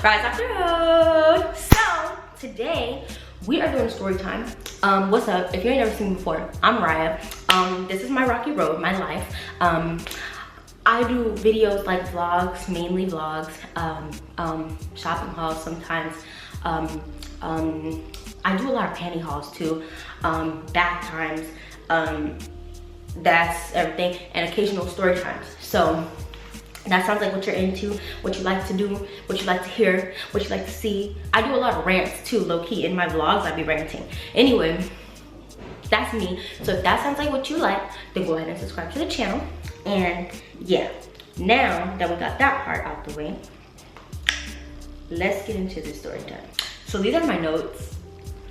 Fries off the road. So today we are doing story time. What's up? If you ain't never seen me before, I'm Riah. This is my rocky road, my life. I do videos like vlogs, mainly vlogs, shopping hauls sometimes. I do a lot of panty hauls too, bath times, that's everything, and occasional story times. So that sounds like what you're into, what you like to do, what you like to hear, what you like to see. I do a lot of rants too, low-key. In my vlogs, I be ranting. Anyway, that's me. So if that sounds like what you like, then go ahead and subscribe to the channel. And yeah, now that we got that part out the way, let's get into the story time. So these are my notes.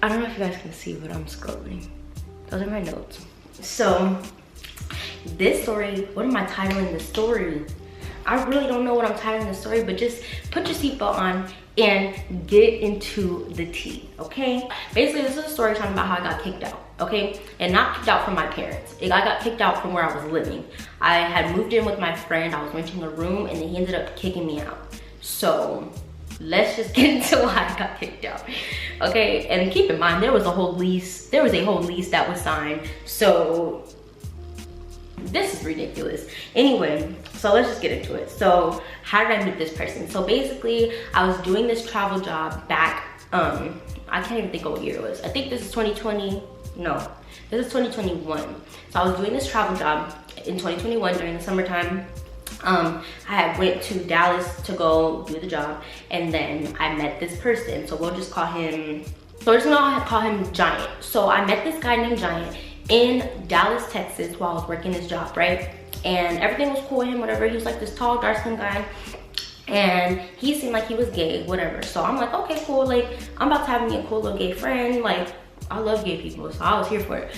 I don't know if you guys can see, but I'm scrolling. Those are my notes. So this story, what am I titling the story? I really don't know what I'm titling the story, but just put your seatbelt on and get into the tea, okay? Basically, this is a story time about how I got kicked out, okay? And not kicked out from my parents. I got kicked out from where I was living. I had moved in with my friend. I was renting a room, and then he ended up kicking me out. So let's just get into why I got kicked out, okay? And keep in mind, there was a whole lease. There was a whole lease that was signed. So this is ridiculous. Anyway, so let's just get into it. So how did I meet this person? So basically, I was doing this travel job back, I can't even think of what year it was. I think this is 2020, no, this is 2021. So I was doing this travel job in 2021 during the summertime. I went to Dallas to go do the job, and then I met this person. So we'll just call him, so we're just gonna call him Giant. So I met this guy named Giant in Dallas, Texas while I was working this job, right? And everything was cool with him, whatever. He was like this tall, dark-skinned guy, and he seemed like he was gay, whatever. So I'm like, okay, cool, like, I'm about to have me a cool little gay friend. Like, I love gay people, so I was here for it,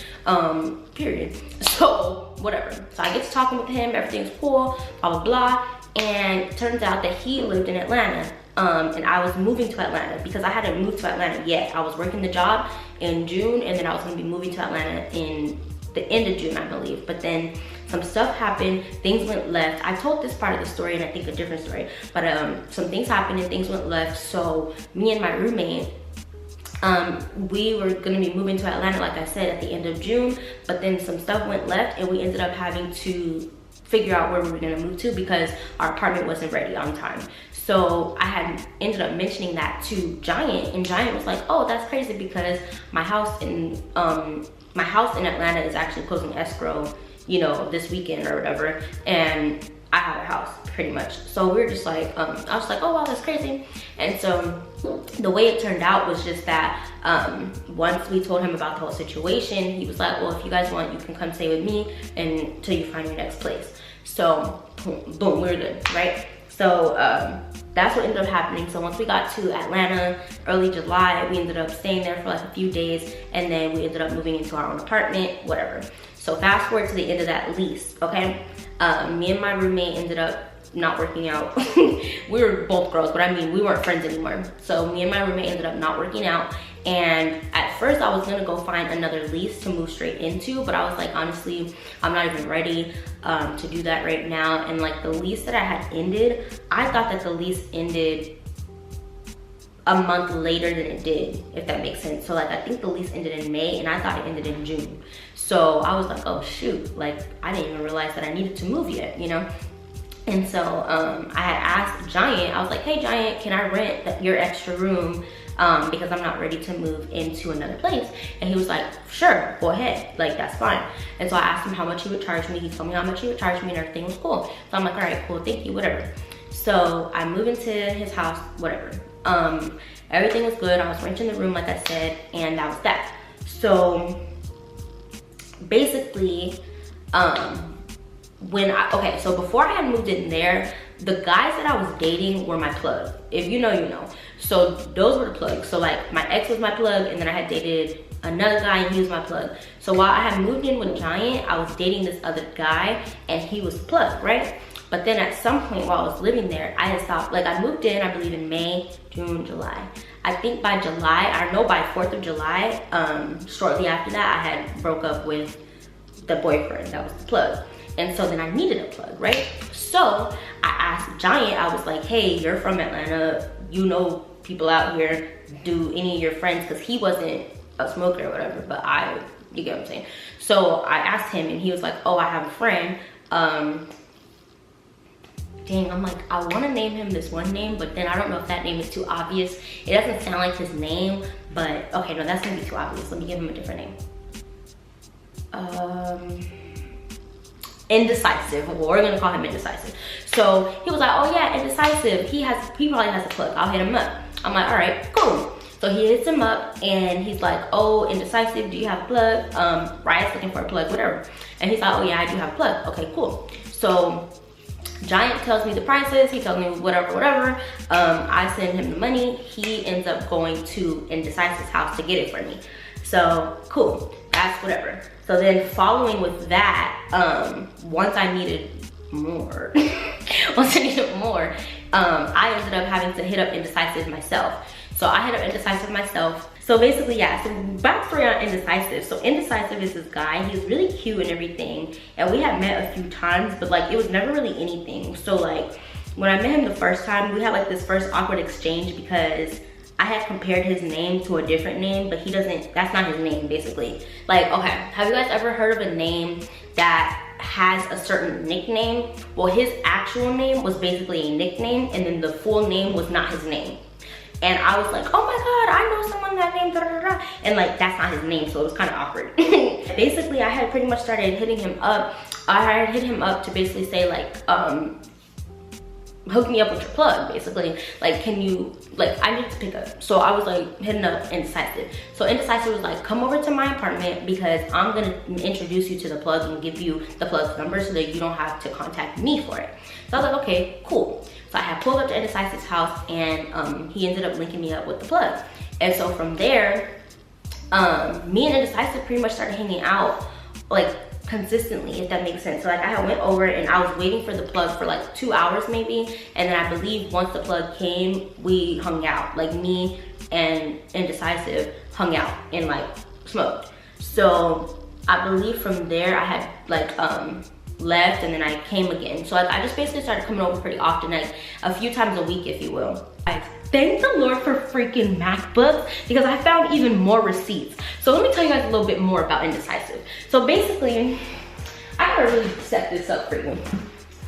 period. So, whatever. So I get to talking with him, everything's cool, blah, blah, blah. And it turns out that he lived in Atlanta, and I was moving to Atlanta because I hadn't moved to Atlanta yet. I was working the job in June, and then I was gonna be moving to Atlanta in the end of June, I believe. But then some stuff happened, things went left. I told this part of the story and I think a different story, but some things happened and things went left. So me and my roommate, we were gonna be moving to Atlanta, like I said, at the end of June, but then some stuff went left and we ended up having to figure out where we were gonna move to because our apartment wasn't ready on time. So I had ended up mentioning that to Giant, and Giant was like, oh, that's crazy because my house in Atlanta is actually closing escrow, you know, this weekend or whatever, and I have a house pretty much. So we were just like, I was like, oh wow, that's crazy. And so the way it turned out was just that once we told him about the whole situation, he was like, well, if you guys want, you can come stay with me until you find your next place. So boom, we were good, right? So that's what ended up happening. So once we got to Atlanta, early July, we ended up staying there for like a few days, and then we ended up moving into our own apartment, whatever. So fast forward to the end of that lease, okay? Me and my roommate ended up not working out. We were both girls, but I mean, we weren't friends anymore. So me and my roommate ended up not working out. And at first I was gonna go find another lease to move straight into, but I was like, honestly, I'm not even ready to do that right now. And like the lease that I had ended, I thought that the lease ended a month later than it did, if that makes sense. So like, I think the lease ended in May and I thought it ended in June. So I was like, oh shoot, like I didn't even realize that I needed to move yet, you know? And so I had asked Giant, I was like, hey Giant, can I rent your extra room because I'm not ready to move into another place? And he was like, sure, go ahead, like that's fine. And so I asked him how much he would charge me. He told me how much he would charge me and everything was cool. So I'm like, all right, cool, thank you, whatever. So I moved into his house, whatever. Everything was good. I was renting the room, like I said, and that was that. So basically, so before I had moved in there, the guys that I was dating were my plug. If you know, you know. So those were the plugs. So like my ex was my plug, and then I had dated another guy and he was my plug. So while I had moved in with Giant, I was dating this other guy and he was the plug, right? But then at some point while I was living there, I had stopped, like I moved in, I believe in May, June, July. I think by July, I know by 4th of July, shortly after that, I had broke up with the boyfriend that was the plug. And so then I needed a plug, right? So I asked Giant, I was like, hey, you're from Atlanta. you know people out here, do any of your friends, because he wasn't a smoker or whatever, but you get what I'm saying. So I asked him and he was like, oh, I have a friend. Dang, I'm like, I want to name him this one name, but then I don't know if that name is too obvious. It doesn't sound like his name, but okay, no, that's gonna be too obvious. Let me give him a different name. Indecisive. Well, we're gonna call him Indecisive. So he was like, oh yeah, Indecisive. He probably has a plug. I'll hit him up. I'm like, all right, cool. So he hits him up and he's like, oh, Indecisive, do you have a plug? Riah's looking for a plug, whatever. And he's like, oh yeah, I do have a plug. Okay, cool. So Giant tells me the prices, he tells me whatever. I send him the money. He ends up going to Indecisive's house to get it for me. So cool, that's whatever. So then following with that, once I needed more, I ended up having to hit up Indecisive myself. So I hit up Indecisive myself. So basically, yeah, so backstory on Indecisive. So Indecisive is this guy, he's really cute and everything. And we had met a few times, but like, it was never really anything. So like, when I met him the first time, we had like this first awkward exchange because I had compared his name to a different name, but that's not his name, basically. Like, okay, have you guys ever heard of a name that has a certain nickname? Well, his actual name was basically a nickname, and then the full name was not his name. And I was like, oh my God, I know someone that name, da, da, da. And like, that's not his name, so it was kind of awkward. Basically, I had pretty much started hitting him up. I had hit him up to basically say like, hook me up with your plug, basically. Like, can you, like, I need to pick up. So I was like hitting up Indecisive. So Indecisive was like, come over to my apartment because I'm gonna introduce you to the plug and give you the plug's number so that you don't have to contact me for it. So I was like, okay, cool. So I had pulled up to Indecisive's house and he ended up linking me up with the plug. And so from there, me and Indecisive pretty much started hanging out like consistently, if that makes sense. So like, I went over and I was waiting for the plug for like 2 hours maybe, and then I believe once the plug came, we hung out. Like, me and Indecisive hung out and like smoked. So I believe from there I had like left and then I came again. So like, I just basically started coming over pretty often, like a few times a week, if you will. Thank the Lord for freaking MacBooks, because I found even more receipts. So let me tell you guys a little bit more about Indecisive. So basically, I gotta really set this up for you.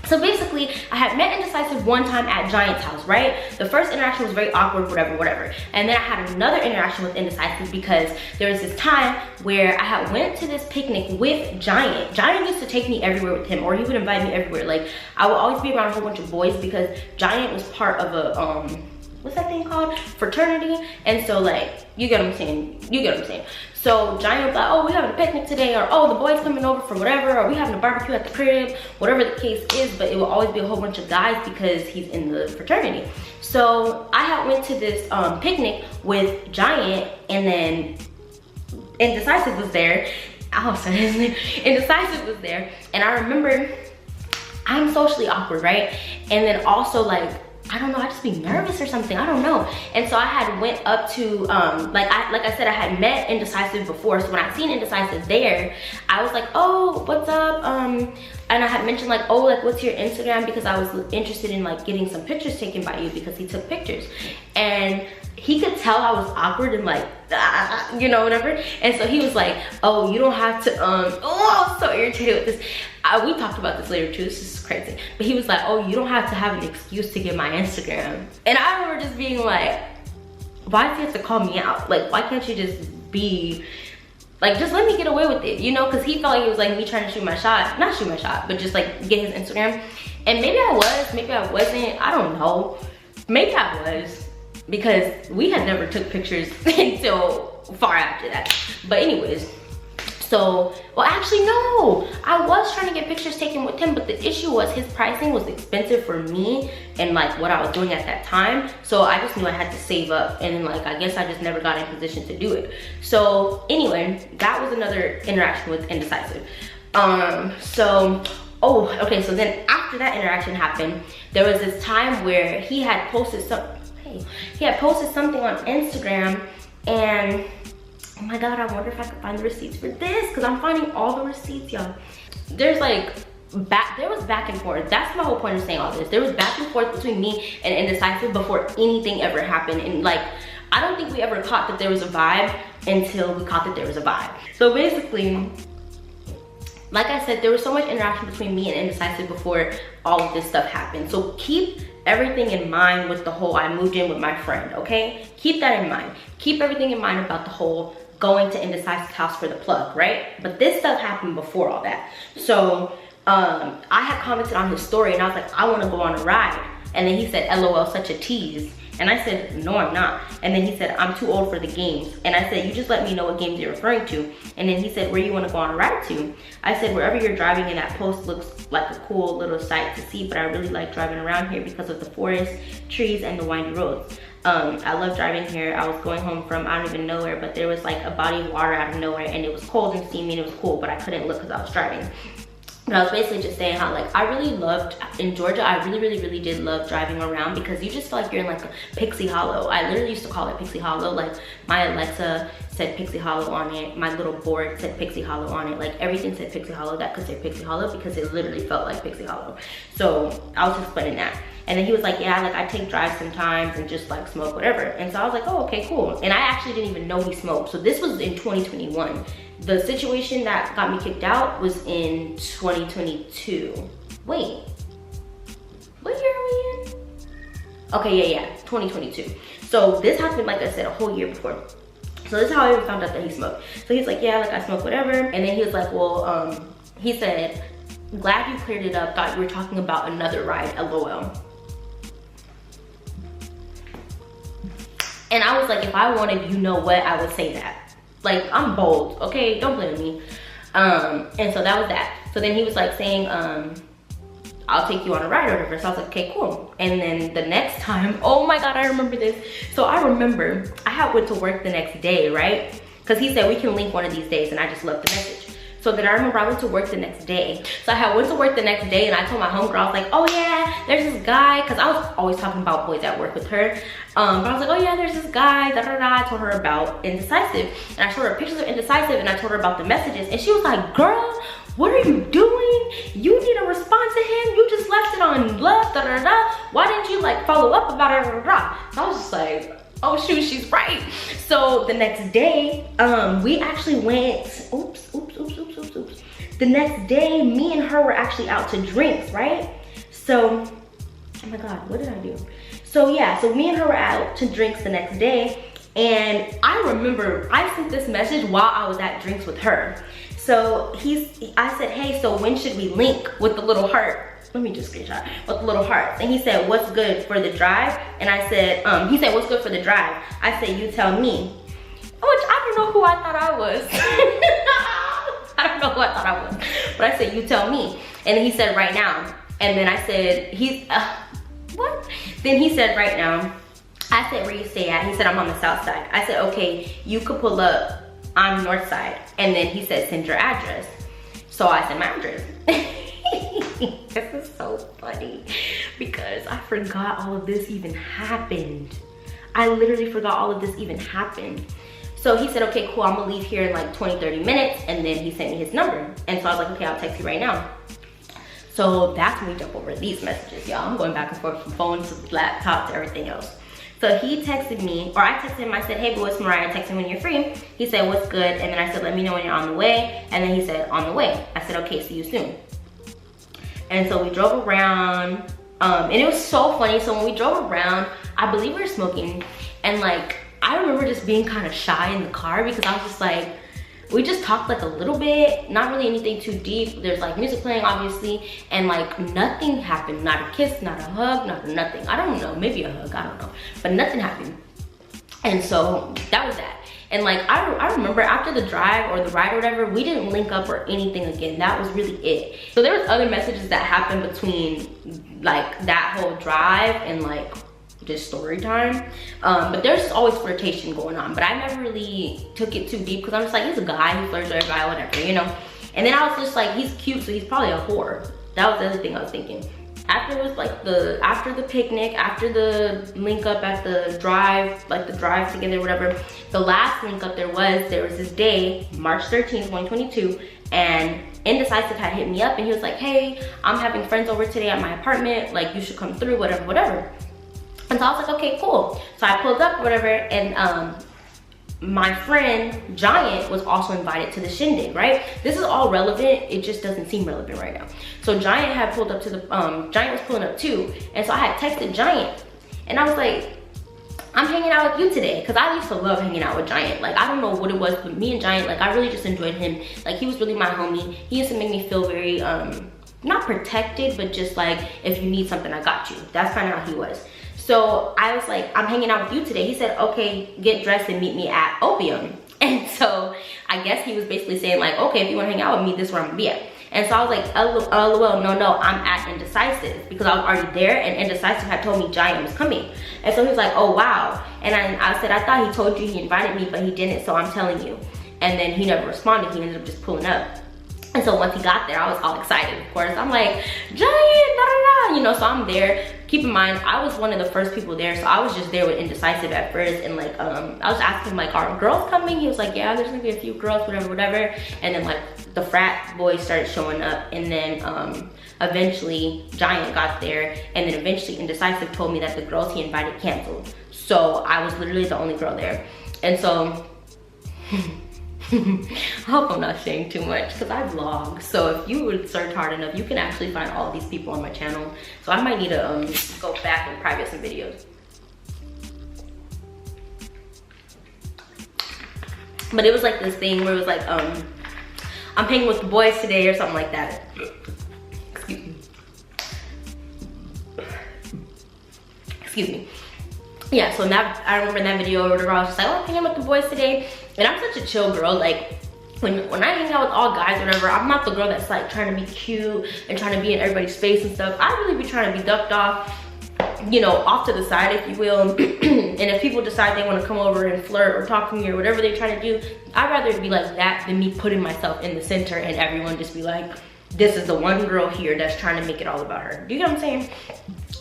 So basically, I had met Indecisive one time at Giant's house, right? The first interaction was very awkward, whatever. And then I had another interaction with Indecisive because there was this time where I had went to this picnic with Giant. Giant used to take me everywhere with him, or he would invite me everywhere. Like, I would always be around a whole bunch of boys because Giant was part of a, what's that thing called? Fraternity. And so like, you get what I'm saying? So Giant was like, oh, we having a picnic today, or oh, the boys coming over for whatever, or we having a barbecue at the crib, whatever the case is. But it will always be a whole bunch of guys because he's in the fraternity. So I had went to this picnic with Giant, and then Indecisive was there. Oh, sorry, his name. Indecisive was there. And I remember, I'm socially awkward, right? And then also like, I don't know, I just be nervous or something, I don't know. And so I had went up to, like I said, I had met Indecisive before. So when I seen Indecisive there, I was like, oh, what's up? And I had mentioned like, oh, like, what's your Instagram? Because I was interested in like getting some pictures taken by you because he took pictures. And he could tell I was awkward and like, you know, whatever. And so he was like, oh, you don't have to, oh, I was so irritated with this. We talked about this later too, this is crazy. But he was like, oh, you don't have to have an excuse to get my Instagram. And I remember just being like, why does he have to call me out? Like, why can't you just be, like, just let me get away with it, you know? Because he felt like it was like me trying to shoot my shot. Not shoot my shot, but just like get his Instagram. And maybe I was, maybe I wasn't, I don't know. Maybe I was, because we had never took pictures until far after that. But anyways, so, well, actually, no. I was trying to get pictures taken with him, but the issue was his pricing was expensive for me and like what I was doing at that time. So I just knew I had to save up, and then like, I guess I just never got in position to do it. So anyway, that was another interaction with Indecisive. So, oh, okay, so then after that interaction happened, there was this time where he had posted something on Instagram, and oh my God, I wonder if I could find the receipts for this, because I'm finding all the receipts, y'all. There's like there was back and forth. That's my whole point of saying all this. There was back and forth between me and Indecisive before anything ever happened. And like, I don't think we ever caught that there was a vibe until we caught that there was a vibe. So basically, like I said, there was so much interaction between me and Indecisive before all of this stuff happened. So keep everything in mind with the whole I moved in with my friend, okay? Keep that in mind. Keep everything in mind about the whole going to Indecisive's house for the plug, right? But this stuff happened before all that. So I had commented on his story and I was like, I want to go on a ride. And then he said, LOL, such a tease. And I said, no, I'm not. And then he said, I'm too old for the games. And I said, you just let me know what games you're referring to. And then he said, where you want to go on a ride to? I said, wherever you're driving, and that post looks like a cool little sight to see, but I really like driving around here because of the forest, trees, and the windy roads. I love driving here. I was going home from I don't even know where, but there was like a body of water out of nowhere, and it was cold and steamy and it was cool, but I couldn't look because I was driving. But I was basically just saying how like I really loved, in Georgia, I really did love driving around because you just feel like you're in like a Pixie Hollow. I literally used to call it Pixie Hollow. Like my Alexa said Pixie Hollow on it. My little board said Pixie Hollow on it. Like everything said Pixie Hollow. That could say Pixie Hollow because it literally felt like Pixie Hollow. So I was explaining that. And then he was like, yeah, like I take drives sometimes and just like smoke whatever. And so I was like, oh, okay, cool. And I actually didn't even know he smoked. So this was in 2021. The situation that got me kicked out was in 2022. Wait, what year are we in? Okay, yeah, 2022. So this happened, like I said, a whole year before. So this is how I even found out that he smoked. So he's like, yeah, like I smoke whatever. And then he was like, well, he said, glad you cleared it up. Thought you were talking about another ride, LOL. And I was like, if I wanted, you know what, I would say that. Like, I'm bold, okay? Don't blame me. And so that was that. So then he was like saying, I'll take you on a ride or whatever. So I was like, okay, cool. And then the next time, oh my God, I remember this. So I remember I went to work the next day, right? Because he said we can link one of these days, and I just left the message. So then I remember I went to work the next day. So I went to work the next day and I told my homegirl, I was like, oh yeah, there's this guy. Cause I was always talking about boys at work with her. But I was like, oh yeah, there's this guy, da da da. I told her about Indecisive. And I showed her pictures of Indecisive and I told her about the messages. And she was like, girl, what are you doing? You need to respond to him. You just left it on love, da da da. Why didn't you like follow up about it, da da da? So I was just like, oh shoot, she's right. So the next day, we actually went, oops. The next day, me and her were actually out to drinks, right? So, oh my God, what did I do? So yeah, so me and her were out to drinks the next day. And I remember I sent this message while I was at drinks with her. So I said, hey, so when should we link with the little heart? Let me just screenshot with the little hearts. And he said, what's good for the drive? And I said, he said, what's good for the drive? I said, you tell me. Which I don't know who I thought I was. I don't know who I thought I was. But I said, you tell me. And then he said, right now. And then I said, what? Then he said, right now. I said, where you stay at? He said, I'm on the south side. I said, okay, you could pull up. I'm north side. And then he said, send your address. So I sent my address. This is so funny because I forgot all of this even happened. I literally forgot all of this even happened. So he said, okay, cool, I'm gonna leave here in like 20-30 minutes. And then he sent me his number. And so I was like, okay, I'll text you right now. So that's when we jump over these messages, y'all. I'm going back and forth from phone to laptop to everything else. So he texted me, or I texted him, I said, hey boo, it's Mariah, text me when you're free. He said, what's good? And then I said, let me know when you're on the way. And then he said, on the way. I said, okay, see you soon. And so we drove around, and it was so funny. So when we drove around, I believe we were smoking, and like, I remember just being kind of shy in the car because I was just like, we just talked like a little bit, not really anything too deep. There's like music playing obviously, and like nothing happened. Not a kiss, not a hug, not a nothing. I don't know, maybe a hug, I don't know. But nothing happened. And so that was that. And like, I remember after the drive or the ride or whatever, we didn't link up or anything again. That was really it. So there was other messages that happened between like that whole drive and like just story time. But there's just always flirtation going on. But I never really took it too deep because I'm just like, he's a guy, he flirts with a guy, whatever, you know? And then I was just like, he's cute, so he's probably a whore. That was the other thing I was thinking. after it was like after the picnic, after the link up at the drive, like the drive together, whatever, the last link up there was this day, March 13th, 2022, and Indecisive had hit me up and he was like, hey, I'm having friends over today at my apartment, like you should come through, whatever, whatever. And so I was like, okay, cool. So I pulled up, whatever, and my friend Giant was also invited to the shindig, right? This is all relevant, it just doesn't seem relevant right now. So Giant had pulled up to the, Giant was pulling up too. And so I had texted Giant and I was like, I'm hanging out with you today. Cause I used to love hanging out with Giant. Like, I don't know what it was, but me and Giant, like I really just enjoyed him. Like he was really my homie. He used to make me feel very, not protected, but just like, if you need something, I got you. That's kind of how he was. So I was like, I'm hanging out with you today. He said, okay, get dressed and meet me at Opium. And so I guess he was basically saying like, okay, if you wanna hang out with me, this is where I'm gonna be at. And so I was like, LOL, no, I'm at Indecisive, because I was already there and Indecisive had told me Giant was coming. And so he was like, oh wow. And I said, I thought he told you he invited me, but he didn't, so I'm telling you. And then he never responded, he ended up just pulling up. And so once he got there, I was all excited, of course. I'm like, Giant, da da da, you know, so I'm there. Keep in mind, I was one of the first people there, so I was just there with Indecisive at first, and like, I was asking like, are girls coming? He was like, yeah, there's gonna be a few girls, whatever. And then like, the frat boys started showing up, and then eventually Giant got there, and then eventually Indecisive told me that the girls he invited canceled. So I was literally the only girl there. And so, I hope I'm not saying too much because I vlog. So if you would search hard enough, you can actually find all these people on my channel. So I might need to go back and private some videos. But it was like this thing where it was like, I'm hanging with the boys today or something like that. Excuse me. Excuse me. Yeah, so now I remember in that video or whatever, I was just like, oh, I'm hanging with the boys today. And I'm such a chill girl. Like, when I hang out with all guys or whatever, I'm not the girl that's like trying to be cute and trying to be in everybody's face and stuff. I really be trying to be ducked off, you know, off to the side, if you will. And if people decide they want to come over and flirt or talk to me or whatever they try to do, I'd rather it be like that than me putting myself in the center and everyone just be like, this is the one girl here that's trying to make it all about her. Do you get what I'm saying?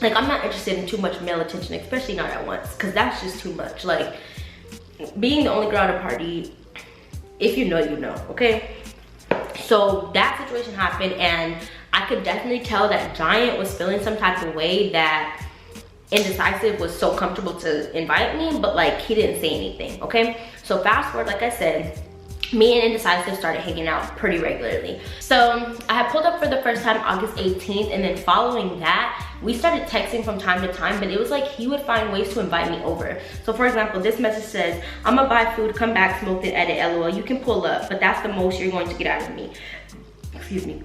Like, I'm not interested in too much male attention, especially not at once, because that's just too much. Like, being the only girl at a party, if you know, you know, okay? So that situation happened, and I could definitely tell that Giant was feeling some type of way that Indecisive was so comfortable to invite me, but like he didn't say anything, okay? So fast forward, like I said, me and Indecisive started hanging out pretty regularly. So I had pulled up for the first time August 18th, and then following that, we started texting from time to time, but it was like he would find ways to invite me over. So for example, this message says, I'm gonna buy food, come back, smoke it, edit, LOL. You can pull up, but that's the most you're going to get out of me. Excuse me.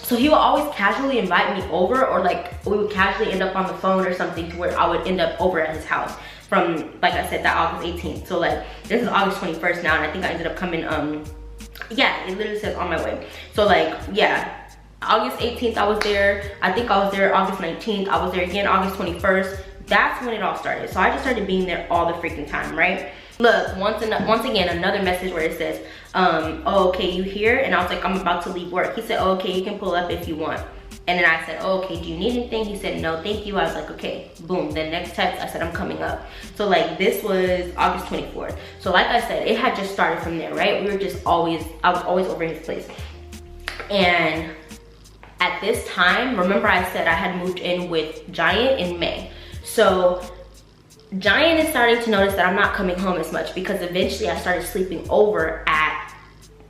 So he would always casually invite me over, or like we would casually end up on the phone or something to where I would end up over at his house from, like I said, that August 18th. So like, this is August 21st now, and I think I ended up coming, yeah, it literally says on my way. So like, yeah. August 18th I was there. I think I was there August 19th. I was there again August 21st. That's when it all started. So I just started being there all the freaking time, right? Look, once again, another message where it says, oh, okay, you here? And I was like, I'm about to leave work. He said, oh, okay, you can pull up if you want. And then I said, oh, okay, do you need anything? He said, no, thank you. I was like, okay, boom. Then next text, I said, I'm coming up. So like, this was August 24th. So like I said, it had just started from there, right? We were just always, I was always over his place. And at this time, remember I said I had moved in with Giant in May. So Giant is starting to notice that I'm not coming home as much, because eventually I started sleeping over at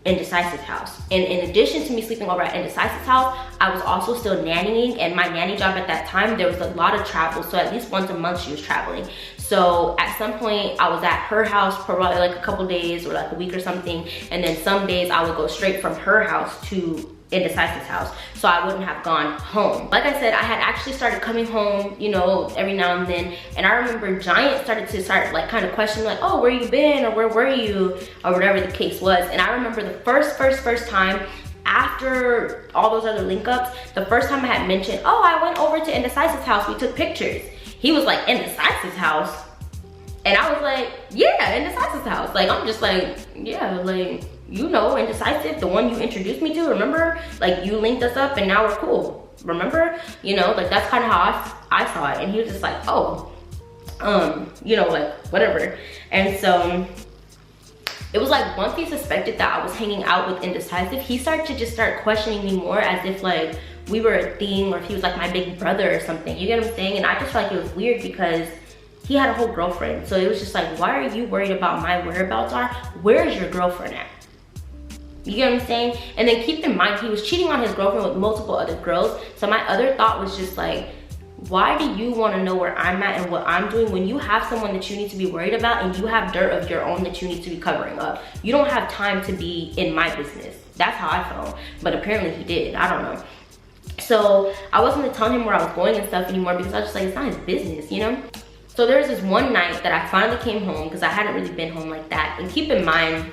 Indecisive's house. And in addition to me sleeping over at Indecisive's house, I was also still nannying, and my nanny job at that time, there was a lot of travel. So at least once a month she was traveling. So at some point I was at her house for probably like a couple days or like a week or something. And then some days I would go straight from her house to Indecisive's house, so I wouldn't have gone home. Like I said, I had actually started coming home, you know, every now and then. And I remember Giant started to like kind of question like, oh, where you been, or where were you, or whatever the case was. And I remember the first time after all those other link ups, the first time I had mentioned, oh, I went over to Indecisive's house, we took pictures. He was like, Indecisive's house? And I was like, yeah, Indecisive's house. Like, I'm just like, yeah, like, you know, Indecisive, the one you introduced me to, remember? Like, you linked us up and now we're cool, remember? You know, like, that's kind of how I saw it. And he was just like, oh, you know, like, whatever. And so it was like, once he suspected that I was hanging out with Indecisive, he started to just start questioning me more, as if like we were a thing, or if he was like my big brother or something. You get what I'm saying? And I just felt like it was weird because he had a whole girlfriend. So it was just like, why are you worried about my whereabouts are? Where's your girlfriend at? You get what I'm saying? And then keep in mind, he was cheating on his girlfriend with multiple other girls. So my other thought was just like, why do you want to know where I'm at and what I'm doing when you have someone that you need to be worried about and you have dirt of your own that you need to be covering up? You don't have time to be in my business. That's how I felt. But apparently he did. I don't know. So I wasn't telling him where I was going and stuff anymore, because I was just like, it's not his business, you know? So there was this one night that I finally came home, because I hadn't really been home like that. And keep in mind,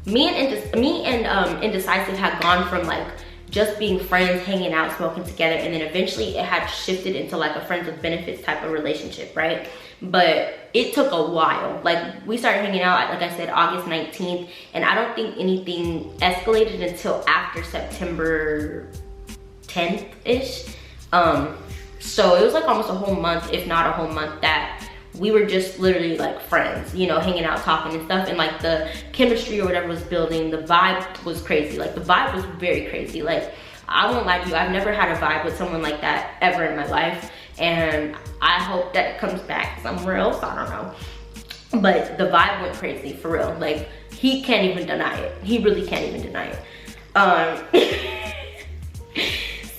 me and Indecisive had gone from like just being friends, hanging out, smoking together, and then eventually it had shifted into like a friends with benefits type of relationship, right? But it took a while. Like, we started hanging out, like I said, August 19th, and I don't think anything escalated until after September 10th-ish. So it was like almost a whole month, if not a whole month, that we were just literally like friends, you know, hanging out, talking and stuff. And like the chemistry or whatever was building, the vibe was crazy. Like, the vibe was very crazy. Like, I won't lie to you, I've never had a vibe with someone like that ever in my life. And I hope that it comes back somewhere else, I don't know. But the vibe went crazy, for real. Like, he can't even deny it. He really can't even deny it.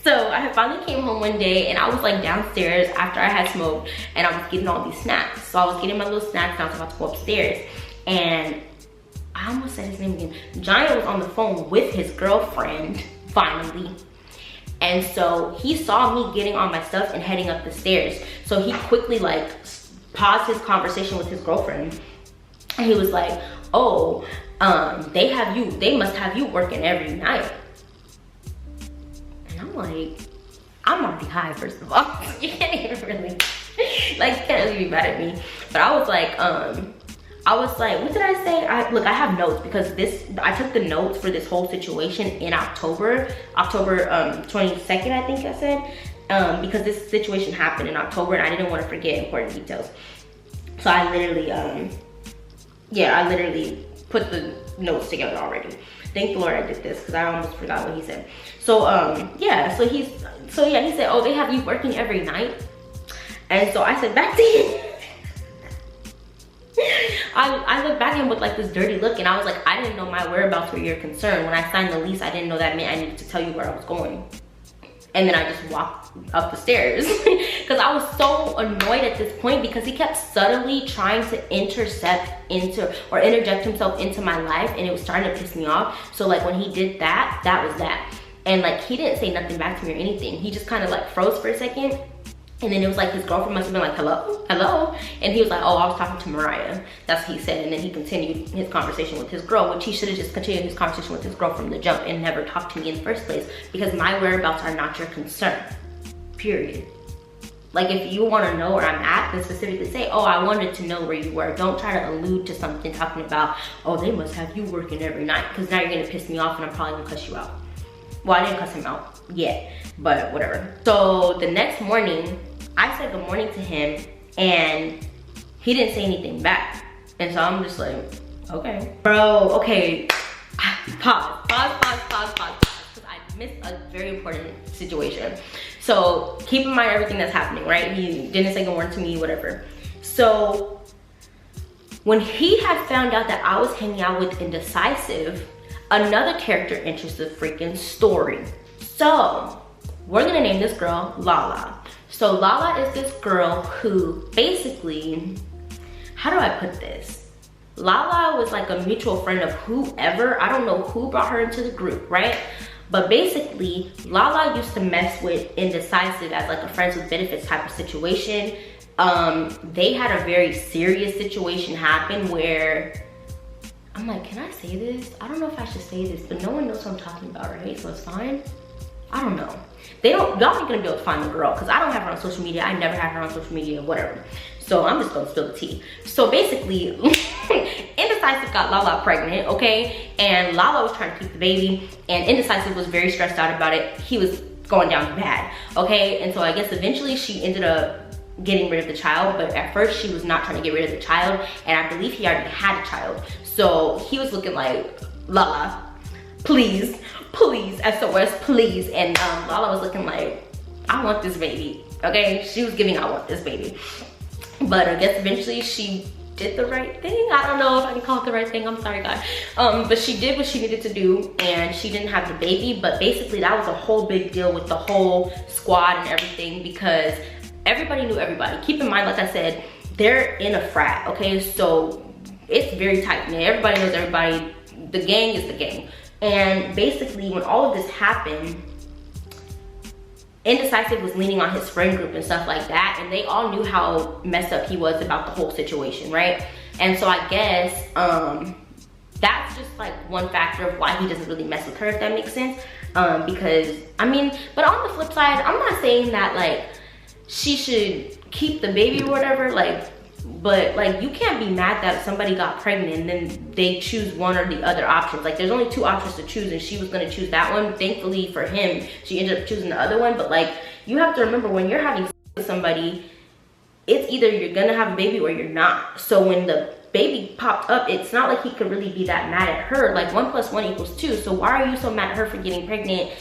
So I finally came home one day, and I was like downstairs after I had smoked, and I was getting all these snacks. So I was getting my little snacks, and I was about to go upstairs, and I almost said his name again. Giant was on the phone with his girlfriend, finally. And so he saw me getting all my stuff and heading up the stairs. So he quickly like paused his conversation with his girlfriend, and he was like, oh, they must have you working every night. I'm like, I'm already high, first of all. You can't even really, like, you can't really be mad at me. But I was like, what did I say? Look, I have notes, because I took the notes for this whole situation in October 22nd, I think I said, because this situation happened in October, and I didn't want to forget important details. So I literally, I literally put the notes together already. Thank the Lord I did this, because I almost forgot what he said. So he said, oh, they have you working every night. And so I said back to him, I looked back at him with like this dirty look, and I was like, I didn't know my whereabouts were your concern. When I signed the lease, I didn't know that meant I needed to tell you where I was going. And then I just walked up the stairs, because I was so annoyed at this point, because he kept subtly trying to interject himself into my life, and it was starting to piss me off. So like, when he did that, that was that. And like, he didn't say nothing back to me or anything. He just kind of like froze for a second. And then it was like, his girlfriend must have been like, hello, hello. And he was like, oh, I was talking to Mariah. That's what he said. And then he continued his conversation with his girl, which he should have just continued his conversation with his girl from the jump and never talked to me in the first place, because my whereabouts are not your concern, period. Like, if you want to know where I'm at, then specifically say, oh, I wanted to know where you were. Don't try to allude to something talking about, oh, they must have you working every night, because now you're going to piss me off, and I'm probably going to cuss you out. Well, I didn't cuss him out yet, but whatever. So the next morning, I said good morning to him, and he didn't say anything back. And so I'm just like, okay. Bro, okay, pause, because I missed a very important situation. So keep in mind everything that's happening, right? He didn't say good morning to me, whatever. So when he had found out that I was hanging out with Indecisive, another character enters the freaking story. So we're gonna name this girl Lala. So Lala is this girl who basically, how do I put this? Lala was like a mutual friend of whoever, I don't know who brought her into the group, right? But basically, Lala used to mess with Indecisive as like a friends with benefits type of situation. They had a very serious situation happen where, I'm like, can I say this? I don't know if I should say this, but no one knows what I'm talking about, right? So it's fine. I don't know. Y'all ain't gonna be able to find the girl, because I don't have her on social media. I never had her on social media, whatever. So I'm just gonna spill the tea. So basically, Indecisive Indecisive got Lala pregnant, okay? And Lala was trying to keep the baby, and Indecisive was very stressed out about it. He was going down bad, okay? And so I guess eventually she ended up getting rid of the child, but at first she was not trying to get rid of the child, and I believe he already had a child. So he was looking like, Lala, please, please, SOS, please. And Lala was looking like, I want this baby, okay? She was giving, I want this baby. But I guess eventually she did the right thing. I don't know if I can call it the right thing, I'm sorry God. But she did what she needed to do, and she didn't have the baby. But basically that was a whole big deal with the whole squad and everything, because everybody knew everybody. Keep in mind, like I said, they're in a frat, okay? So it's very tight knit. Everybody knows everybody. The gang is the gang. And basically when all of this happened, Indecisive was leaning on his friend group and stuff like that, and they all knew how messed up he was about the whole situation, right? And so I guess that's just like one factor of why he doesn't really mess with her, if that makes sense. Because I mean, but on the flip side, I'm not saying that like she should keep the baby or whatever, like, but like you can't be mad that somebody got pregnant and then they choose one or the other options. Like there's only two options to choose, and she was gonna choose that one. Thankfully for him, she ended up choosing the other one. But like, you have to remember, when you're having sex with somebody, it's either you're gonna have a baby or you're not. So when the baby popped up, it's not like he could really be that mad at her. Like 1 + 1 = 2. So why are you so mad at her for getting pregnant?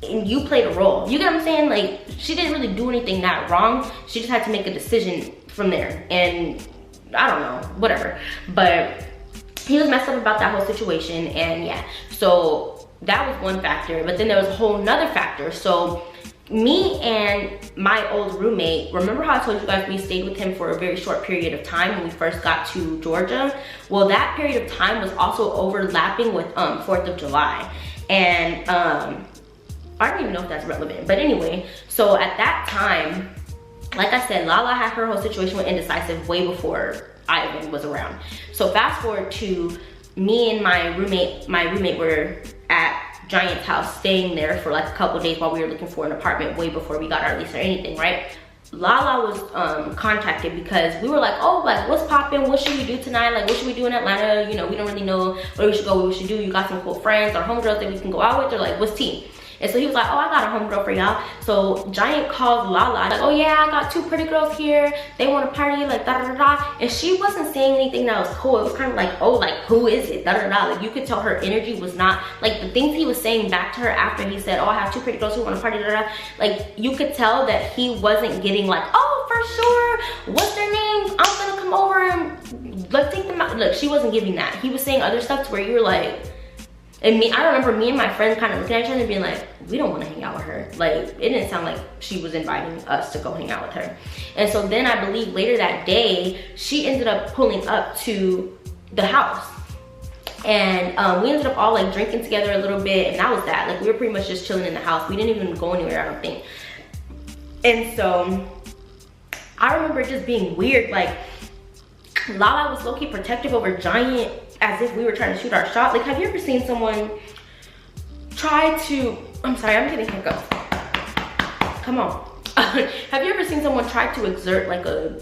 And you played a role. You get what I'm saying? Like, she didn't really do anything that wrong. She just had to make a decision from there. And I don't know, whatever. But he was messed up about that whole situation, and yeah. So that was one factor. But then there was a whole nother factor. So me and my old roommate, remember how I told you guys we stayed with him for a very short period of time when we first got to Georgia? Well, that period of time was also overlapping with 4th of July. And I don't even know if that's relevant, but anyway, so at that time, like I said, Lala had her whole situation with Indecisive way before I even was around. So fast forward to me and my roommate were at Giant's house, staying there for like a couple days while we were looking for an apartment way before we got our lease or anything, right? Lala was contacted because we were like, oh, like what's poppin', what should we do tonight, like what should we do in Atlanta, you know, we don't really know where we should go, what we should do, you got some cool friends or homegirls that we can go out with, or like what's tea? And so he was like, oh, I got a homegirl for y'all. So Giant called Lala, like, oh yeah, I got 2 pretty girls here, they want to party, like da da da da. And she wasn't saying anything that was cool. It was kind of like, oh, like who is it, da da da. Like you could tell her energy was not, like the things he was saying back to her after he said, oh, I have 2 pretty girls who want to party, da da da. Like you could tell that he wasn't getting like, oh, for sure, what's their names, I'm gonna come over and let's take them out. Look, she wasn't giving that. He was saying other stuff to where you were like, and me, I remember me and my friend kind of looking at each other and being like, we don't want to hang out with her. Like, it didn't sound like she was inviting us to go hang out with her. And so then I believe later that day, she ended up pulling up to the house. And we ended up all like drinking together a little bit, and that was that. Like we were pretty much just chilling in the house. We didn't even go anywhere, I don't think. And so I remember it just being weird. Like Lala was low-key protective over Giant, as if we were trying to shoot our shot. Like, have you ever seen someone try to, I'm sorry, I'm getting hiccups. Come on. Have you ever seen someone try to exert like a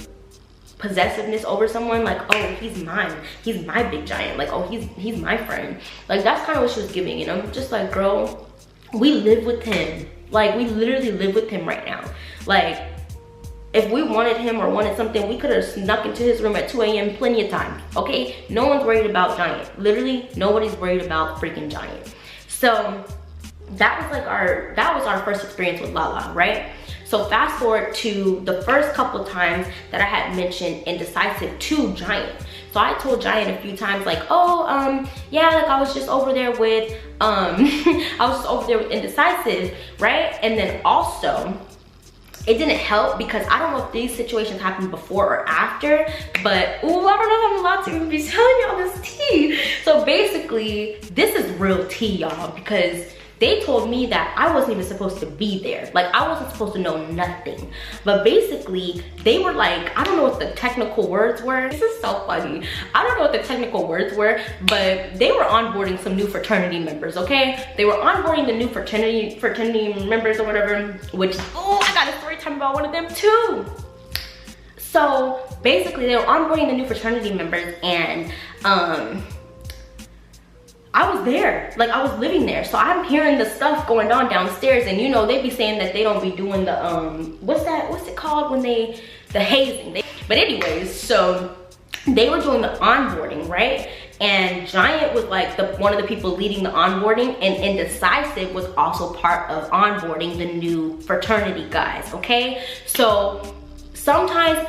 possessiveness over someone? Like, oh, he's mine. He's my big giant. Like, oh, he's my friend. Like, that's kind of what she was giving. And I'm just like, girl, we live with him. Like, we literally live with him right now. Like, if we wanted him or wanted something, we could have snuck into his room at 2 a.m. plenty of times, okay? No one's worried about Giant. Literally, nobody's worried about freaking Giant. So that was our first experience with Lala, right? So fast forward to the first couple times that I had mentioned Indecisive to Giant. So I told Giant a few times like, oh, yeah, like I was just over there with, Indecisive, right? And then also, it didn't help because I don't know if these situations happened before or after, but ooh, I don't know if I'm allowed to even be telling y'all this tea. So basically, this is real tea, y'all, because they told me that I wasn't even supposed to be there. Like, I wasn't supposed to know nothing. But basically, they were like, I don't know what the technical words were. This is so funny. I don't know what the technical words were, but they were onboarding some new fraternity members, okay? They were onboarding the new fraternity members or whatever, which, oh, I got a story time about one of them too. So basically, they were onboarding the new fraternity members, and I was there, like I was living there. So I'm hearing the stuff going on downstairs, and you know, they be saying that they don't be doing the, what's it called when the hazing. But anyways, so they were doing the onboarding, right? And Giant was like one of the people leading the onboarding, and Indecisive was also part of onboarding the new fraternity guys, okay? So sometimes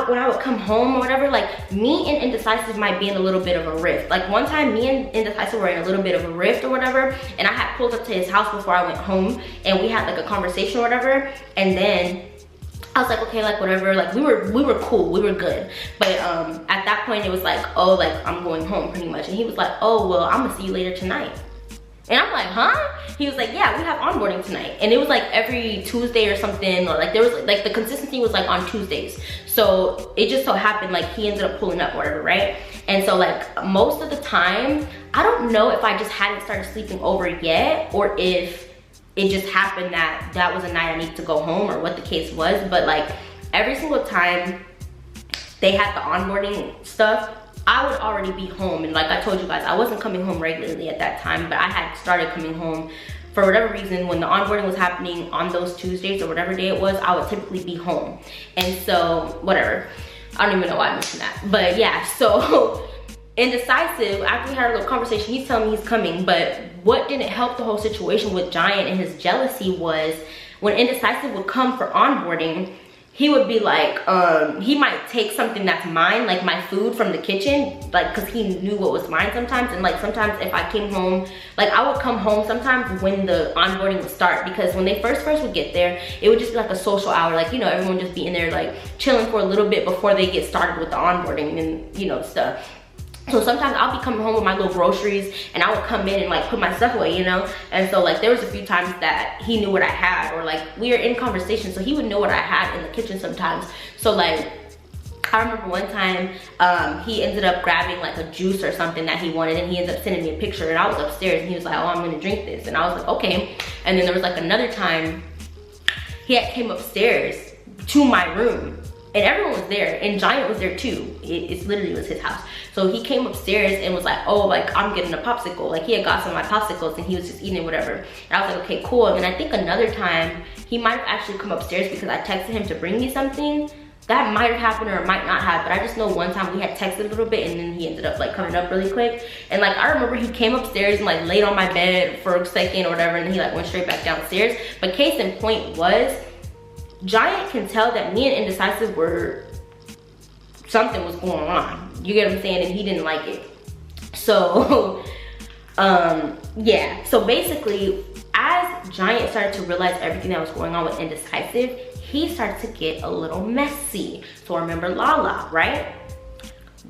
when I would come home or whatever, like me and Indecisive might be in a little bit of a rift. Like one time me and Indecisive were in a little bit of a rift or whatever, and I had pulled up to his house before I went home, and we had like a conversation or whatever, and then I was like, okay, like whatever, like we were cool, we were good. But at that point it was like, oh, like I'm going home pretty much. And he was like, oh, well, I'm gonna see you later tonight. And I'm like, huh? He was like, yeah, we have onboarding tonight. And it was like every Tuesday or something, or like there was like the consistency was like on Tuesdays. So it just so happened like he ended up pulling up or whatever, right? And so like most of the time, I don't know if I just hadn't started sleeping over yet, or if it just happened that that was a night I needed to go home, or what the case was. But like every single time they had the onboarding stuff, I would already be home. And like I told you guys, I wasn't coming home regularly at that time, but I had started coming home for whatever reason. When the onboarding was happening on those Tuesdays or whatever day it was, I would typically be home. And so whatever, I don't even know why I mentioned that, but yeah. So Indecisive, after we had a little conversation, he's telling me he's coming. But what didn't help the whole situation with Giant and his jealousy was when Indecisive would come for onboarding, he would be like, he might take something that's mine, like my food from the kitchen, like, cause he knew what was mine sometimes. And like sometimes if I came home, like I would come home sometimes when the onboarding would start, because when they first would get there, it would just be like a social hour, like, you know, everyone just be in there like chilling for a little bit before they get started with the onboarding and, you know, stuff. So sometimes I'll be coming home with my little groceries, and I would come in and like put my stuff away, you know? And so like there was a few times that he knew what I had, or like we were in conversation, so he would know what I had in the kitchen sometimes. So like I remember one time he ended up grabbing like a juice or something that he wanted, and he ended up sending me a picture, and I was upstairs and he was like, oh, I'm gonna drink this. And I was like, okay. And then there was like another time he had came upstairs to my room, and everyone was there, and Giant was there too. It literally was his house. So he came upstairs and was like, oh, like I'm getting a popsicle. Like he had got some of my popsicles and he was just eating it, whatever. And I was like, okay, cool. And then I think another time he might have actually come upstairs because I texted him to bring me something. That might have happened or it might not have, but I just know one time we had texted a little bit, and then he ended up like coming up really quick. And like I remember he came upstairs and like laid on my bed for a second or whatever, and he like went straight back downstairs. But case in point was, Giant can tell that me and Indecisive were, something was going on. You get what I'm saying? And he didn't like it. So, yeah. So basically, as Giant started to realize everything that was going on with Indecisive, he started to get a little messy. So remember Lala, right?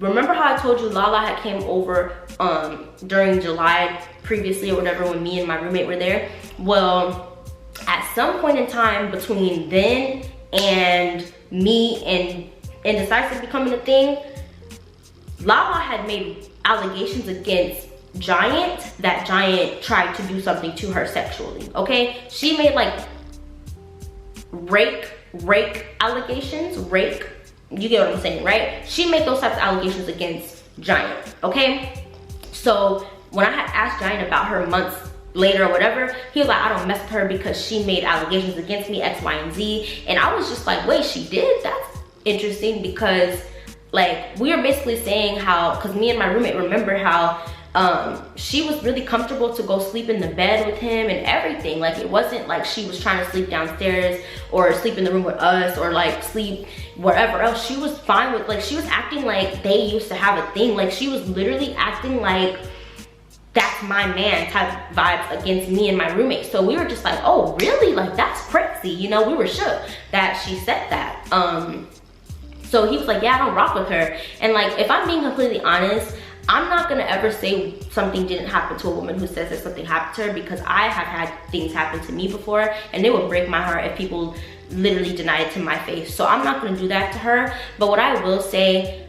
Remember how I told you Lala had came over during July previously or whatever, when me and my roommate were there? Well, at some point in time between then and me and Indecisive becoming a thing, Lala had made allegations against Giant that Giant tried to do something to her sexually, okay? She made like rape allegations, you get what I'm saying, right? She made those types of allegations against Giant, okay? So when I had asked Giant about her months later or whatever, he was like, I don't mess with her because she made allegations against me, X, Y, and Z. And I was just like, wait, she did? That's interesting, because like we were basically saying how, because me and my roommate remember how she was really comfortable to go sleep in the bed with him and everything. Like it wasn't like she was trying to sleep downstairs or sleep in the room with us or like sleep wherever else. She was fine with, like, she was acting like they used to have a thing. Like she was literally acting like that's my man type vibes against me and my roommate. So we were just like, oh really? Like that's crazy, you know? We were shook that she said that. So he was like, yeah, I don't rock with her. And like, if I'm being completely honest, I'm not gonna ever say something didn't happen to a woman who says that something happened to her, because I have had things happen to me before, and it would break my heart if people literally denied it to my face. So I'm not gonna do that to her. But what I will say,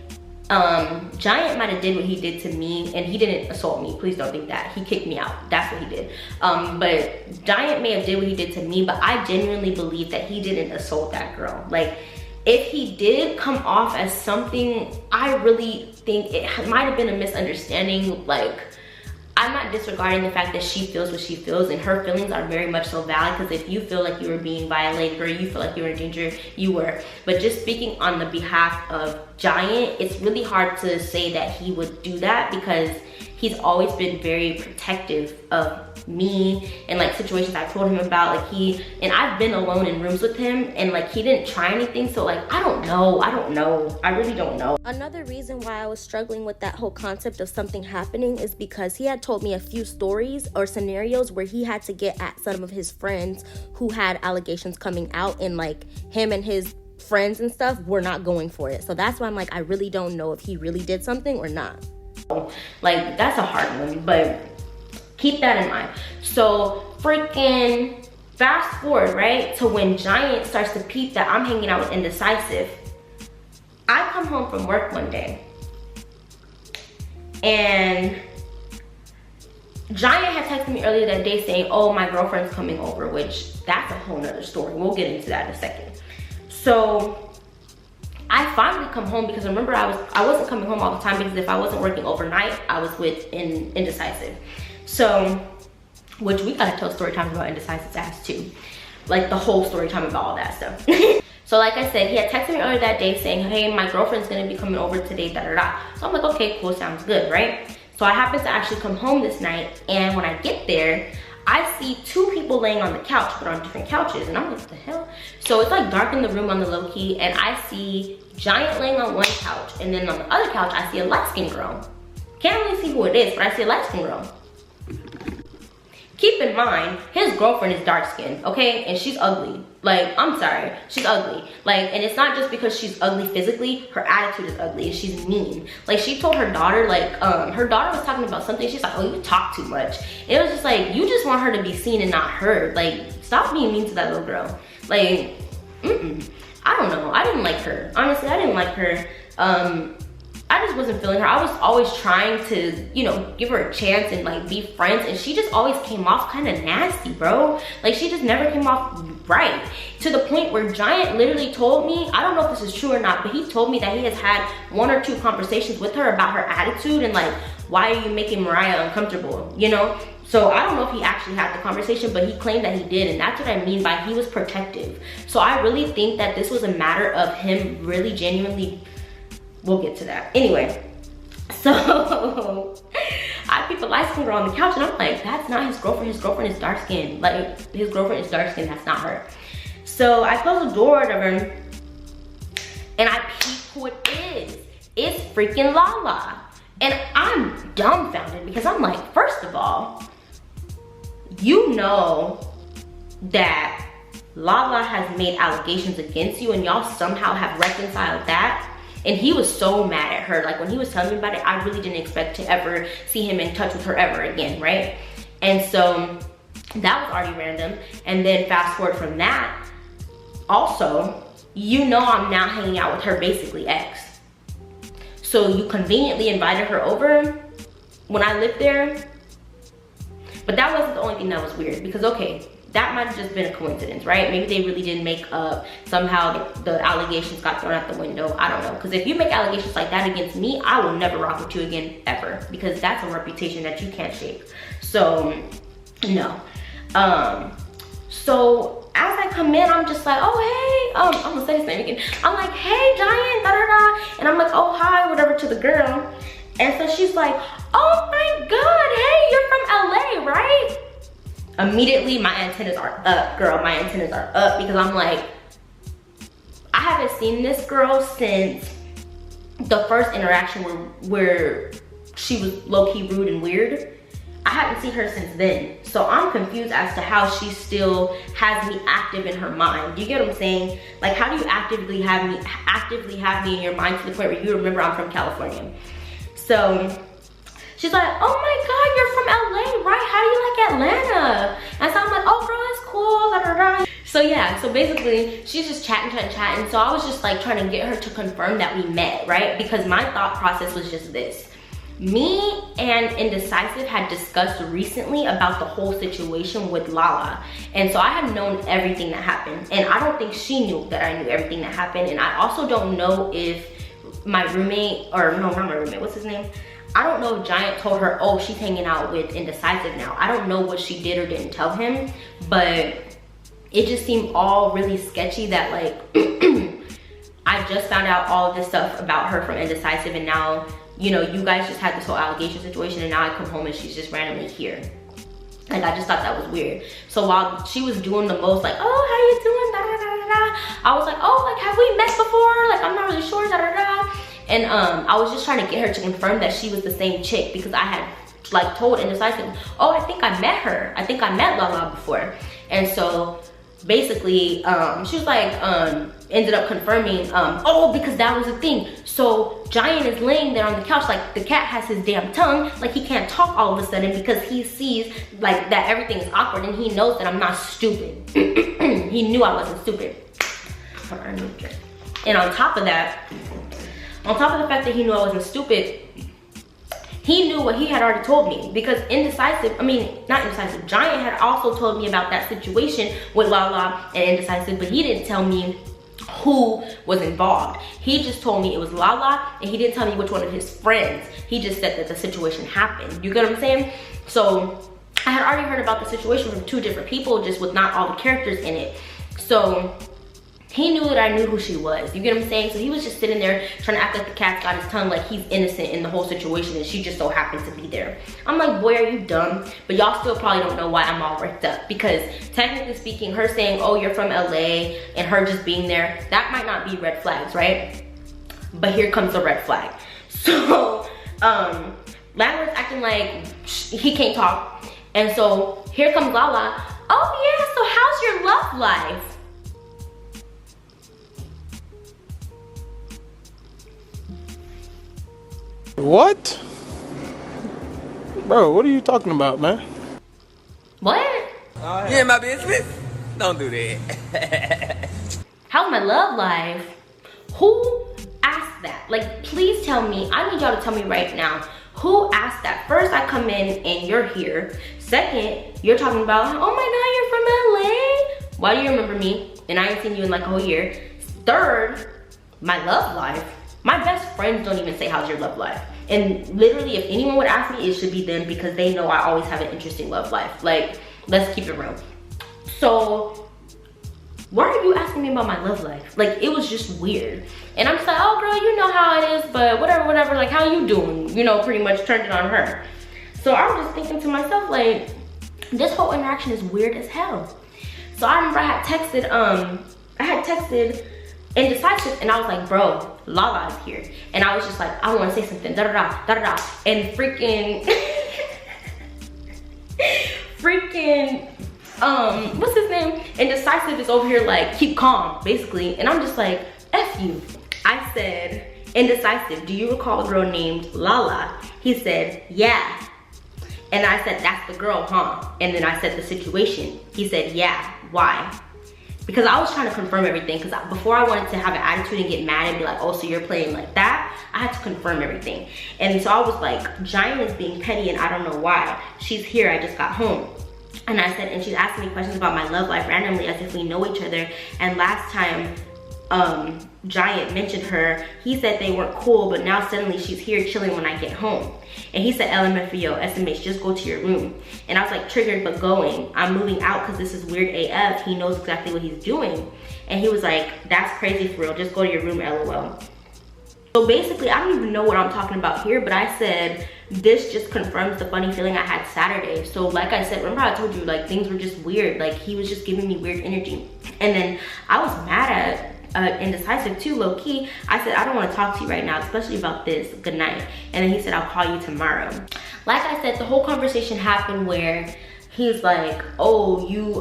Giant might have did what he did to me, and he didn't assault me. Please don't think that. He kicked me out. That's what he did. But Giant may have did what he did to me, but I genuinely believe that he didn't assault that girl. Like, if he did come off as something, I really think it might have been a misunderstanding. Like, I'm not disregarding the fact that she feels what she feels, and her feelings are very much so valid, because if you feel like you were being violated or you feel like you were in danger, you were. But just speaking on the behalf of Giant, it's really hard to say that he would do that, because he's always been very protective of me and like situations I told him about. Like I've been alone in rooms with him, and like he didn't try anything. So like, I don't know, I really don't know. Another reason why I was struggling with that whole concept of something happening is because he had told me a few stories or scenarios where he had to get at some of his friends who had allegations coming out, and like him and his friends and stuff were not going for it. So that's why I'm like, I really don't know if he really did something or not. Like, that's a hard one, but keep that in mind. So freaking fast forward, right, to when Giant starts to peep that I'm hanging out with Indecisive. I come home from work one day, and Giant had texted me earlier that day saying, oh, my girlfriend's coming over, which that's a whole nother story. We'll get into that in a second. So I finally come home, because remember, I wasn't coming home all the time, because if I wasn't working overnight, I was with Indecisive. So, which we gotta tell story times about Indecisive's ass too. Like the whole story time about all that stuff. So like I said, he had texted me earlier that day saying, hey, my girlfriend's gonna be coming over today, da da da. So I'm like, okay, cool, sounds good, right? So I happen to actually come home this night, and when I get there, I see two people laying on the couch, but on different couches, and I'm like, what the hell? So it's like dark in the room on the low key, and I see Giant laying on one couch, and then on the other couch, I see a light-skinned girl. Can't really see who it is, but I see a light-skinned girl. Keep in mind, his girlfriend is dark-skinned, okay? And she's ugly. Like, I'm sorry, she's ugly. Like, and it's not just because she's ugly physically, her attitude is ugly, and she's mean. Like, she told her daughter, like, her daughter was talking about something, she's like, oh, you talk too much. It was just like, you just want her to be seen and not heard. Like, stop being mean to that little girl. Like, I don't know, I didn't like her. Honestly, I didn't like her. I just wasn't feeling her. I was always trying to, you know, give her a chance and like be friends, and she just always came off kind of nasty, bro. Like, she just never came off right, to the point where Giant literally told me, I don't know if this is true or not, but he told me that he has had 1 or 2 conversations with her about her attitude and like, why are you making Mariah uncomfortable, you know? So I don't know if he actually had the conversation, but he claimed that he did, and that's what I mean by he was protective. So I really think that this was a matter of him really genuinely. We'll get to that. Anyway, so I peep a light-skinned girl on the couch, and I'm like, that's not his girlfriend. His girlfriend is dark-skinned. Like, his girlfriend is dark-skinned. That's not her. So I close the door or whatever, and I peep who it is. It's freaking Lala. And I'm dumbfounded, because I'm like, first of all, you know that Lala has made allegations against you, and y'all somehow have reconciled that. And he was so mad at her. Like, when he was telling me about it, I really didn't expect to ever see him in touch with her ever again, right? And so that was already random. And then fast forward from that, also, you know, I'm now hanging out with her basically ex. So you conveniently invited her over when I lived there. But that wasn't the only thing that was weird, because okay, that might have just been a coincidence, right? Maybe they really didn't make up. Somehow the allegations got thrown out the window. I don't know. Because if you make allegations like that against me, I will never rock with you again, ever. Because that's a reputation that you can't shake. So, no. So, as I come in, I'm just like, oh, hey. I'm going to say his name again. I'm like, hey, Giant, da-da-da. And I'm like, oh, hi, whatever, to the girl. And so she's like, oh, my God, hey, you're from LA, right? Immediately my antennas are up, girl. My antennas are up, because I'm like, I haven't seen this girl since the first interaction where she was low-key rude and weird. I haven't seen her since then. So I'm confused as to how she still has me active in her mind. Do you get what I'm saying? Like, how do you actively have me in your mind to the point where you remember I'm from California? So she's like, oh my God, you're from LA, right? How do you like Atlanta? And so I'm like, oh girl, it's cool, da, da, da. So yeah, so basically she's just chatting. So I was just like trying to get her to confirm that we met, right? Because my thought process was just this. Me and Indecisive had discussed recently about the whole situation with Lala. And so I had known everything that happened. And I don't think she knew that I knew everything that happened. And I also don't know if my roommate, or no, not my roommate, what's his name? I don't know if Giant told her, oh, she's hanging out with Indecisive now. I don't know what she did or didn't tell him, but it just seemed all really sketchy that like, I just found out all of this stuff about her from Indecisive, and now, you know, you guys just had this whole allegation situation, and now I come home and she's just randomly here. Like, I just thought that was weird. So while she was doing the most like, oh, how you doing, da da da da da, I was like, oh, like, have we met before? Like, I'm not really sure, da da da. And I was just trying to get her to confirm that she was the same chick, because I had like told Indecisive, oh, I think I met her. I think I met Lala before. And so basically, she was like, ended up confirming, oh, because that was the thing. So Giant is laying there on the couch, like the cat has his damn tongue, like he can't talk all of a sudden because he sees like that everything is awkward, and he knows that I'm not stupid. He knew I wasn't stupid. And on top of that, on top of the fact that he knew I wasn't stupid, he knew what he had already told me, because Indecisive, I mean, not Indecisive, Giant had also told me about that situation with Lala and Indecisive, but he didn't tell me who was involved. He just told me it was Lala, and he didn't tell me which one of his friends. He just said that the situation happened. You get what I'm saying? So I had already heard about the situation from 2 different people, just with not all the characters in it. So he knew that I knew who she was. You get what I'm saying? So he was just sitting there trying to act like the cat's got his tongue, like he's innocent in the whole situation, and she just so happened to be there. I'm like, boy, are you dumb? But y'all still probably don't know why I'm all worked up, because technically speaking, her saying, oh, you're from LA, and her just being there, that might not be red flags, right? But here comes the red flag. So Landlord's acting like he can't talk, and so here comes Lala. Oh yeah, so how's your love life? What? Bro, what are you talking about, man? What? You in my business? Don't do that. How's my love life? Who asked that? Like, please tell me. I need y'all to tell me right now. Who asked that? First, I come in and you're here. Second, you're talking about, oh my God, you're from LA. Why do you remember me? And I ain't seen you in like a whole year. Third, my love life. My best friends don't even say, how's your love life? And literally, if anyone would ask me, it should be them, because they know I always have an interesting love life. Like, let's keep it real. So, why are you asking me about my love life? Like, it was just weird. And I'm just like, oh girl, you know how it is, but whatever, whatever, like, how you doing? You know, pretty much turned it on her. So I was just thinking to myself, like, this whole interaction is weird as hell. So I remember I had texted Indecisive, and I was like, bro, Lala is here. And I was just like, I want to say something, da-da-da, da-da-da. And freaking, what's his name? Indecisive is over here like, keep calm, basically. And I'm just like, F you. I said, Indecisive, do you recall a girl named Lala? He said, yeah. And I said, that's the girl, huh? And then I said the situation. He said, yeah, why? Because I was trying to confirm everything, because before I wanted to have an attitude and get mad and be like, oh, so you're playing like that, I had to confirm everything. And so I was like, Giant is being petty and I don't know why. She's here, I just got home. And I said, and she's asking me questions about my love life randomly as if we know each other. And last time Giant mentioned her, he said they weren't cool, but now suddenly she's here chilling when I get home. And he said, LMFAO, SMH, just go to your room. And I was like, triggered but going. I'm moving out because this is weird AF. He knows exactly what he's doing. And he was like, that's crazy for real. Just go to your room, LOL. So basically, I don't even know what I'm talking about here, but I said, this just confirms the funny feeling I had Saturday. So like I said, remember I told you, like, things were just weird. Like, he was just giving me weird energy. And then I was mad at Indecisive too, low key. I said, I don't want to talk to you right now, especially about this. Good night. And then he said, I'll call you tomorrow. Like I said, the whole conversation happened where he's like, oh, you,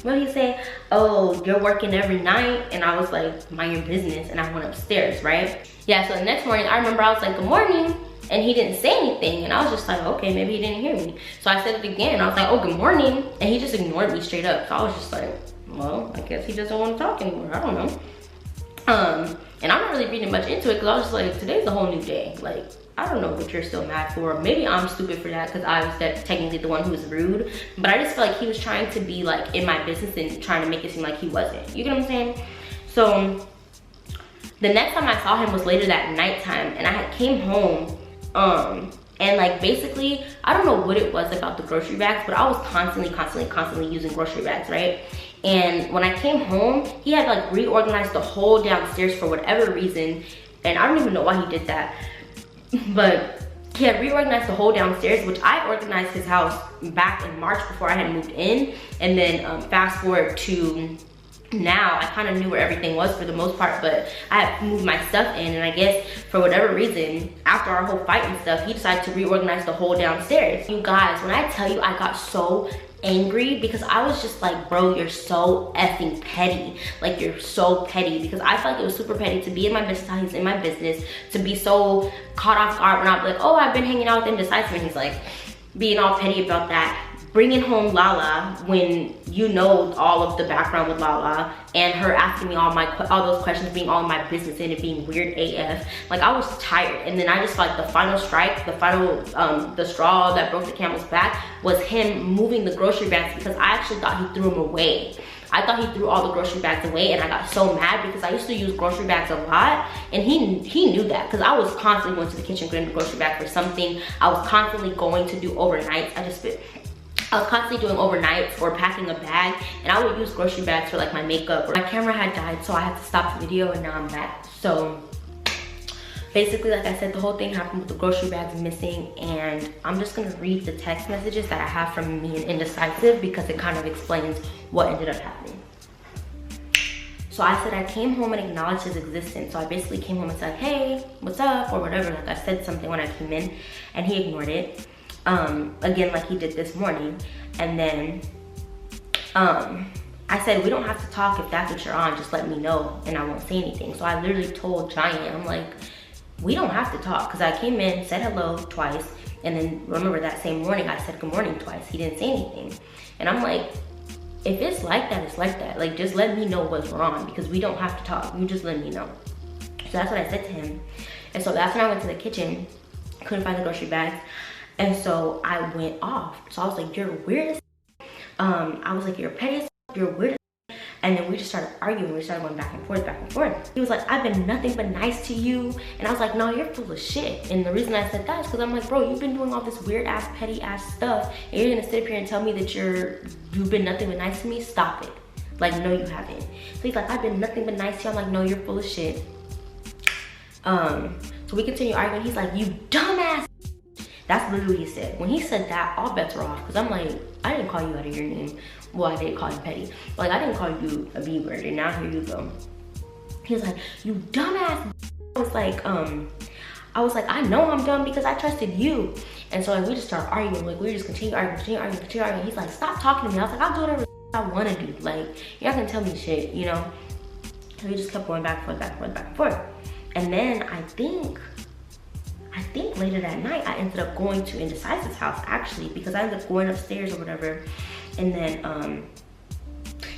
what did he say? Oh, you're working every night? And I was like, mind your business. And I went upstairs, right? Yeah, so the next morning, I remember I was like, good morning. And he didn't say anything. And I was just like, okay, maybe he didn't hear me. So I said it again. I was like, oh, good morning. And he just ignored me straight up. So I was just like, well, I guess he doesn't want to talk anymore. I don't know. And I'm not really reading much into it, because I was just like, today's a whole new day. Like, I don't know what you're still mad for. Maybe I'm stupid for that because I was technically the one who was rude. But I just feel like he was trying to be like in my business and trying to make it seem like he wasn't. You get what I'm saying? So the next time I saw him was later that nighttime, and I had came home and like basically I don't know what it was about the grocery bags, but I was constantly using grocery bags, right? And when I came home, he had like reorganized the whole downstairs for whatever reason, and I don't even know why he did that. But he had reorganized the whole downstairs, which I organized his house back in March before I had moved in. And then fast forward to now, I kind of knew where everything was for the most part, but I had moved my stuff in, and I guess for whatever reason, after our whole fight and stuff, he decided to reorganize the whole downstairs. You guys, when I tell you I got so angry, because I was just like, bro, you're so effing petty. Like, you're so petty, because I felt like it was super petty to be in my business, how he's in my business, to be so caught off guard when I'm like, oh, I've been hanging out with Indecisive, and he's like being all petty about that. Bringing home Lala when you know all of the background with Lala, and her asking me all those questions, being all in my business and it being weird AF. Like, I was tired, and then I just felt like the final strike, the straw that broke the camel's back was him moving the grocery bags, because I actually thought he threw them away. I thought he threw all the grocery bags away, and I got so mad because I used to use grocery bags a lot, and he knew that, because I was constantly going to the kitchen getting the grocery bag for something. I was constantly going to do overnights. I was constantly doing overnights or packing a bag, and I would use grocery bags for like my makeup. My camera had died, so I had to stop the video, and now I'm back. So basically, like I said, the whole thing happened with the grocery bags missing, and I'm just gonna read the text messages that I have from me and Indecisive, because it kind of explains what ended up happening. So I said I came home and acknowledged his existence. So I basically came home and said, hey, what's up, or whatever. Like, I said something when I came in, and he ignored it. Again, like he did this morning. And then I said, we don't have to talk if that's what you're on, just let me know and I won't say anything. So I literally told Giant, I'm like, we don't have to talk, because I came in, said hello twice, and then remember that same morning I said good morning twice. He didn't say anything. And I'm like, if it's like that, it's like that. Like, just let me know what's wrong, because we don't have to talk, you just let me know. So that's what I said to him. And so that's when I went to the kitchen, couldn't find the grocery bags. And so I went off. So I was like, you're weird as I was like, you're petty as you're weird as. And then we just started arguing. We started going back and forth, back and forth. He was like, I've been nothing but nice to you. And I was like, no, you're full of shit. And the reason I said that is because I'm like, bro, you've been doing all this weird ass, petty ass stuff, and you're gonna sit up here and tell me that you've been nothing but nice to me? Stop it. Like, no, you haven't. So he's like, I've been nothing but nice to you. I'm like, no, you're full of shit. So we continue arguing. He's like, you dumbass. That's literally what he said. When he said that, all bets were off, because I'm like, I didn't call you out of your name. Well, I did call you petty. Like, I didn't call you a B word, and now here you go. He was like, you dumbass. I was like, I know I'm dumb because I trusted you. And so like, we just started arguing. Like, we just continue arguing. He's like, stop talking to me. I was like, I'll do whatever I want to do. Like, you're not gonna tell me shit, you know? So we just kept going back and forth, back and forth, back and forth. And then I think later that night, I ended up going to Indecisive's house, actually, because I ended up going upstairs or whatever. And then,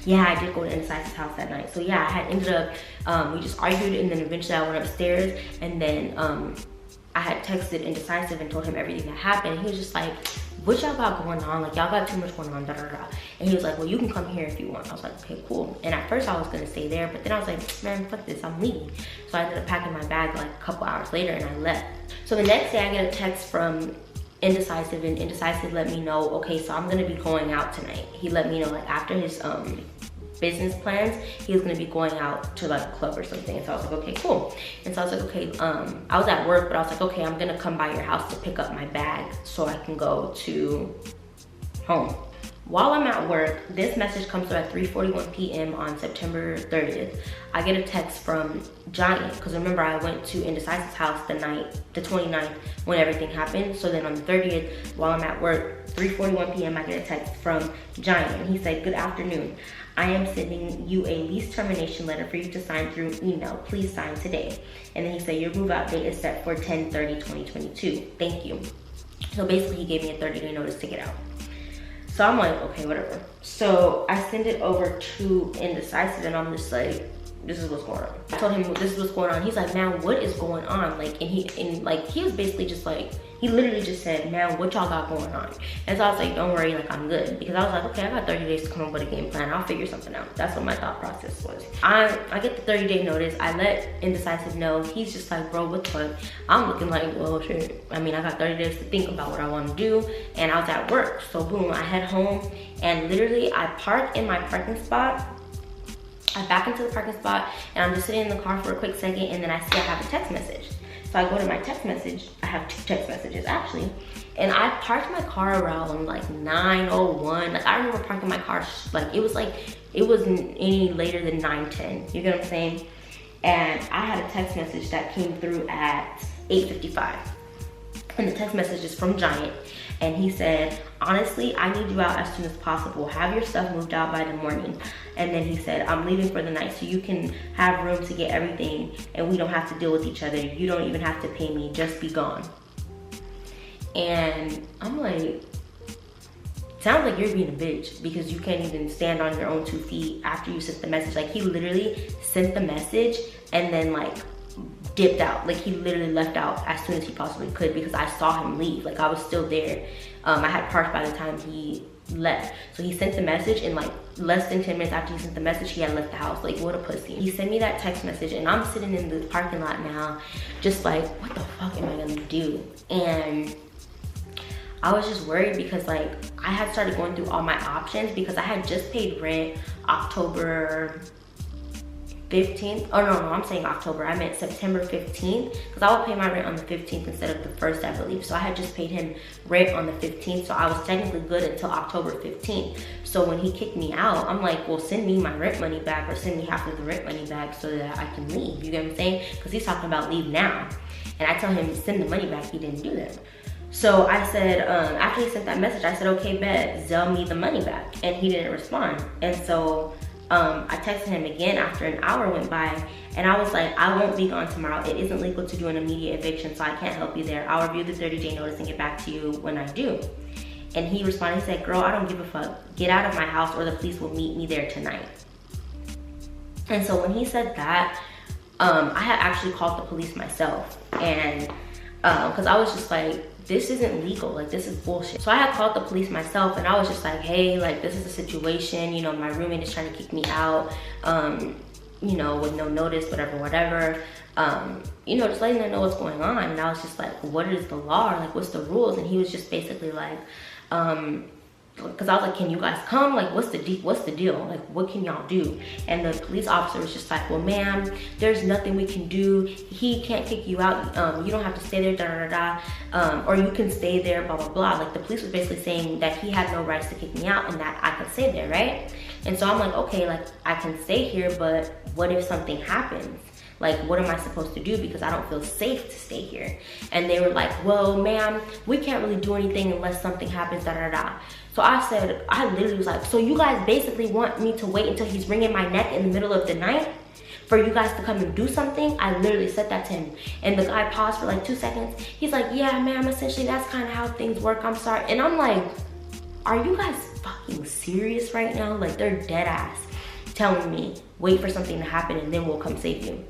yeah, I did go to Indecisive's house that night. So yeah, I had ended up, we just argued, and then eventually I went upstairs, and then I had texted Indecisive and told him everything that happened. And he was just like, what y'all got going on? Like, y'all got too much going on, da da da. And he was like, well, you can come here if you want. I was like, okay, cool. And at first I was gonna stay there, but then I was like, man, fuck this, I'm leaving. So I ended up packing my bag like a couple hours later, and I left. So the next day I get a text from Indecisive, and Indecisive let me know, okay, so I'm gonna be going out tonight. He let me know, like, after his business plans, he was gonna be going out to like a club or something. And so I was like, okay, cool. And so I was like, okay, I was at work, but I was like, okay, I'm gonna come by your house to pick up my bag so I can go to home. While I'm at work, this message comes through at 3:41 p.m. on September 30th. I get a text from Giant, because remember I went to Indecisive's house the 29th, when everything happened. So then on the 30th, while I'm at work, 3:41 p.m., I get a text from Giant, and he said, good afternoon. I am sending you a lease termination letter for you to sign through email. Please sign today. And then he said, your move out date is set for 10/30/2022. Thank you. So basically he gave me a 30-day notice to get out. So I'm like, okay, whatever. So I send it over to Indecisive, and I'm just like, this is what's going on. I told him this is what's going on. He's like, man, what is going on? Like, and he was basically just like, he literally just said, man, what y'all got going on? And so I was like, don't worry, like, I'm good. Because I was like, okay, I got 30 days to come up with a game plan. I'll figure something out. That's what my thought process was. I get the 30-day notice. I let Indecisive know. He's just like, bro, what the fuck? I'm looking like, well, shit. I mean, I got 30 days to think about what I want to do. And I was at work. So boom, I head home. And literally, I park in my parking spot. I back into the parking spot. And I'm just sitting in the car for a quick second. And then I see I have a text message. So I go to my text message. I have 2 text messages actually. And I parked my car around like 9:01. Like I remember parking my car, like it wasn't any later than 9:10. You get what I'm saying? And I had a text message that came through at 8:55. And the text message is from Giant. And he said, honestly, I need you out as soon as possible. Have your stuff moved out by the morning. And then he said, I'm leaving for the night so you can have room to get everything and we don't have to deal with each other. You don't even have to pay me, just be gone. And I'm like, sounds like you're being a bitch because you can't even stand on your own 2 feet after you sent the message. Like he literally sent the message and then like dipped out. Like he literally left out as soon as he possibly could because I saw him leave. Like I was still there. I had parked by the time he left. So he sent the message and like less than 10 minutes after he sent the message, he had left the house. Like what a pussy. He sent me that text message and I'm sitting in the parking lot now just like, what the fuck am I gonna do? And I was just worried because like I had started going through all my options because I had just paid rent October 15th. Oh no, I'm saying October. I meant September 15th because I would pay my rent on the 15th instead of the 1st, I believe. So I had just paid him rent on the 15th. So I was technically good until October 15th. So when he kicked me out, I'm like, well, send me my rent money back or send me half of the rent money back so that I can leave. You get what I'm saying? Because he's talking about leave now. And I tell him send the money back. He didn't do that. So I said, after he sent that message, I said, okay, bet, Zell me the money back. And he didn't respond. And so I texted him again after an hour went by. And I was like, I won't be gone tomorrow. It isn't legal to do an immediate eviction, so I can't help you there. I'll review the 30-day notice and get back to you when I do. And he responded, he said, girl, I don't give a fuck. Get out of my house or the police will meet me there tonight. And so when he said that, I had actually called the police myself. And because I was just like, this isn't legal, like this is bullshit. So I had called the police myself and I was just like, hey, like this is the situation, you know, my roommate is trying to kick me out, you know, with no notice, whatever. You know, just letting them know what's going on. And I was just like, what is the law? Or like, what's the rules? And he was just basically like, because I was like, can you guys come? Like, what's the deal? Like, what can y'all do? And the police officer was just like, well, ma'am, there's nothing we can do. He can't kick you out. You don't have to stay there, or you can stay there, blah, blah, blah. Like, the police was basically saying that he had no rights to kick me out and that I could stay there, right? And so I'm like, okay, like, I can stay here, but what if something happens? Like, what am I supposed to do? Because I don't feel safe to stay here. And they were like, well, ma'am, we can't really do anything unless something happens, So I said, I literally was like, so you guys basically want me to wait until he's wringing my neck in the middle of the night for you guys to come and do something? I literally said that to him. And the guy paused for like 2 seconds. He's like, yeah, ma'am, essentially that's kind of how things work. I'm sorry. And I'm like, are you guys fucking serious right now? Like, they're dead ass telling me, wait for something to happen and then we'll come save you.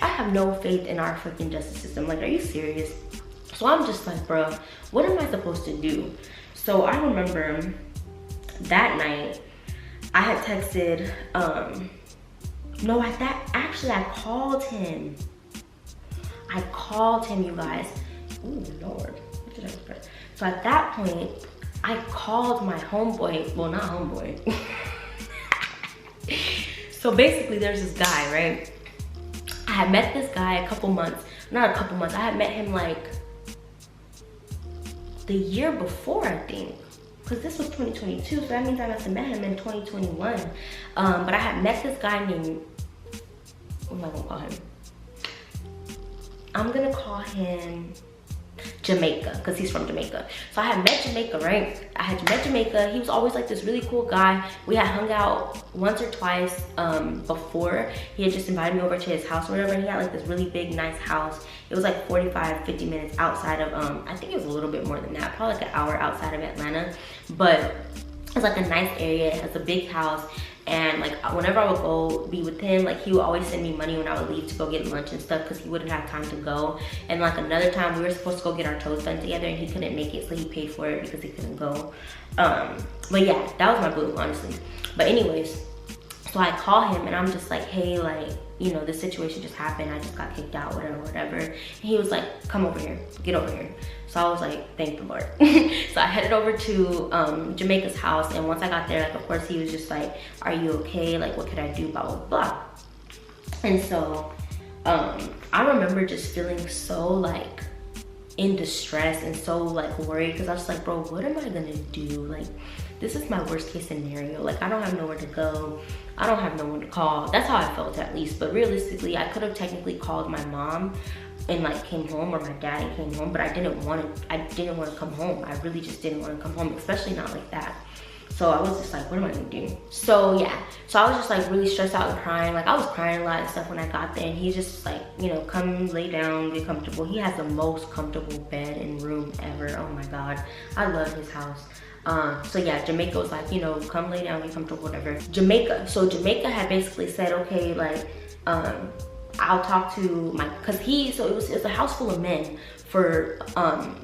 I have no faith in our freaking justice system. Like, are you serious? So I'm just like, bro, what am I supposed to do? So I remember that night, I had texted, I called him. I called him, you guys. Ooh, Lord, what did I press? So at that point, I called my homeboy, well, not homeboy. So basically there's this guy, right? I had met this guy I had met him like the year before, I think. Because this was 2022, so that means I must have met him in 2021. But I had met this guy named, what am I gonna call him? I'm gonna call him Jamaica, because he's from Jamaica. So I had met Jamaica, right? I had met Jamaica. He was always like this really cool guy. We had hung out once or twice before. He had just invited me over to his house or whatever, and he had like this really big, nice house. It was like 45, 50 minutes outside of, I think it was a little bit more than that, probably like an hour outside of Atlanta. But it's like a nice area, it has a big house. And like whenever I would go be with him, like he would always send me money when I would leave to go get lunch and stuff, because he wouldn't have time to go. And like another time we were supposed to go get our toes done together and he couldn't make it, so he paid for it because he couldn't go. But yeah, that was my boo, honestly. But anyways, so I call him and I'm just like, hey, like, you know, this situation just happened. I just got kicked out, whatever. And he was like, come over here, get over here. So I was like, thank the Lord. So I headed over to Jamaica's house. And once I got there, like, of course, he was just like, are you okay? Like, what could I do? Blah, blah, blah. And so I remember just feeling so like in distress and so like worried, because I was like, bro, what am I gonna do? Like, this is my worst case scenario. Like, I don't have nowhere to go. I don't have no one to call. That's how I felt, at least. But realistically, I could have technically called my mom and like came home, or my dad and came home, but I didn't want to come home. I really just didn't want to come home, especially not like that. So I was just like, what am I gonna do? So yeah, so I was just like really stressed out and crying. Like, I was crying a lot and stuff when I got there, and he's just like, you know, come lay down, get comfortable. He has the most comfortable bed and room ever. Oh my God, I love his house. So yeah, Jamaica was like, you know, come lay down, get comfortable, whatever. So Jamaica had basically said, okay, like, I'll talk to my, cause it was a house full of men for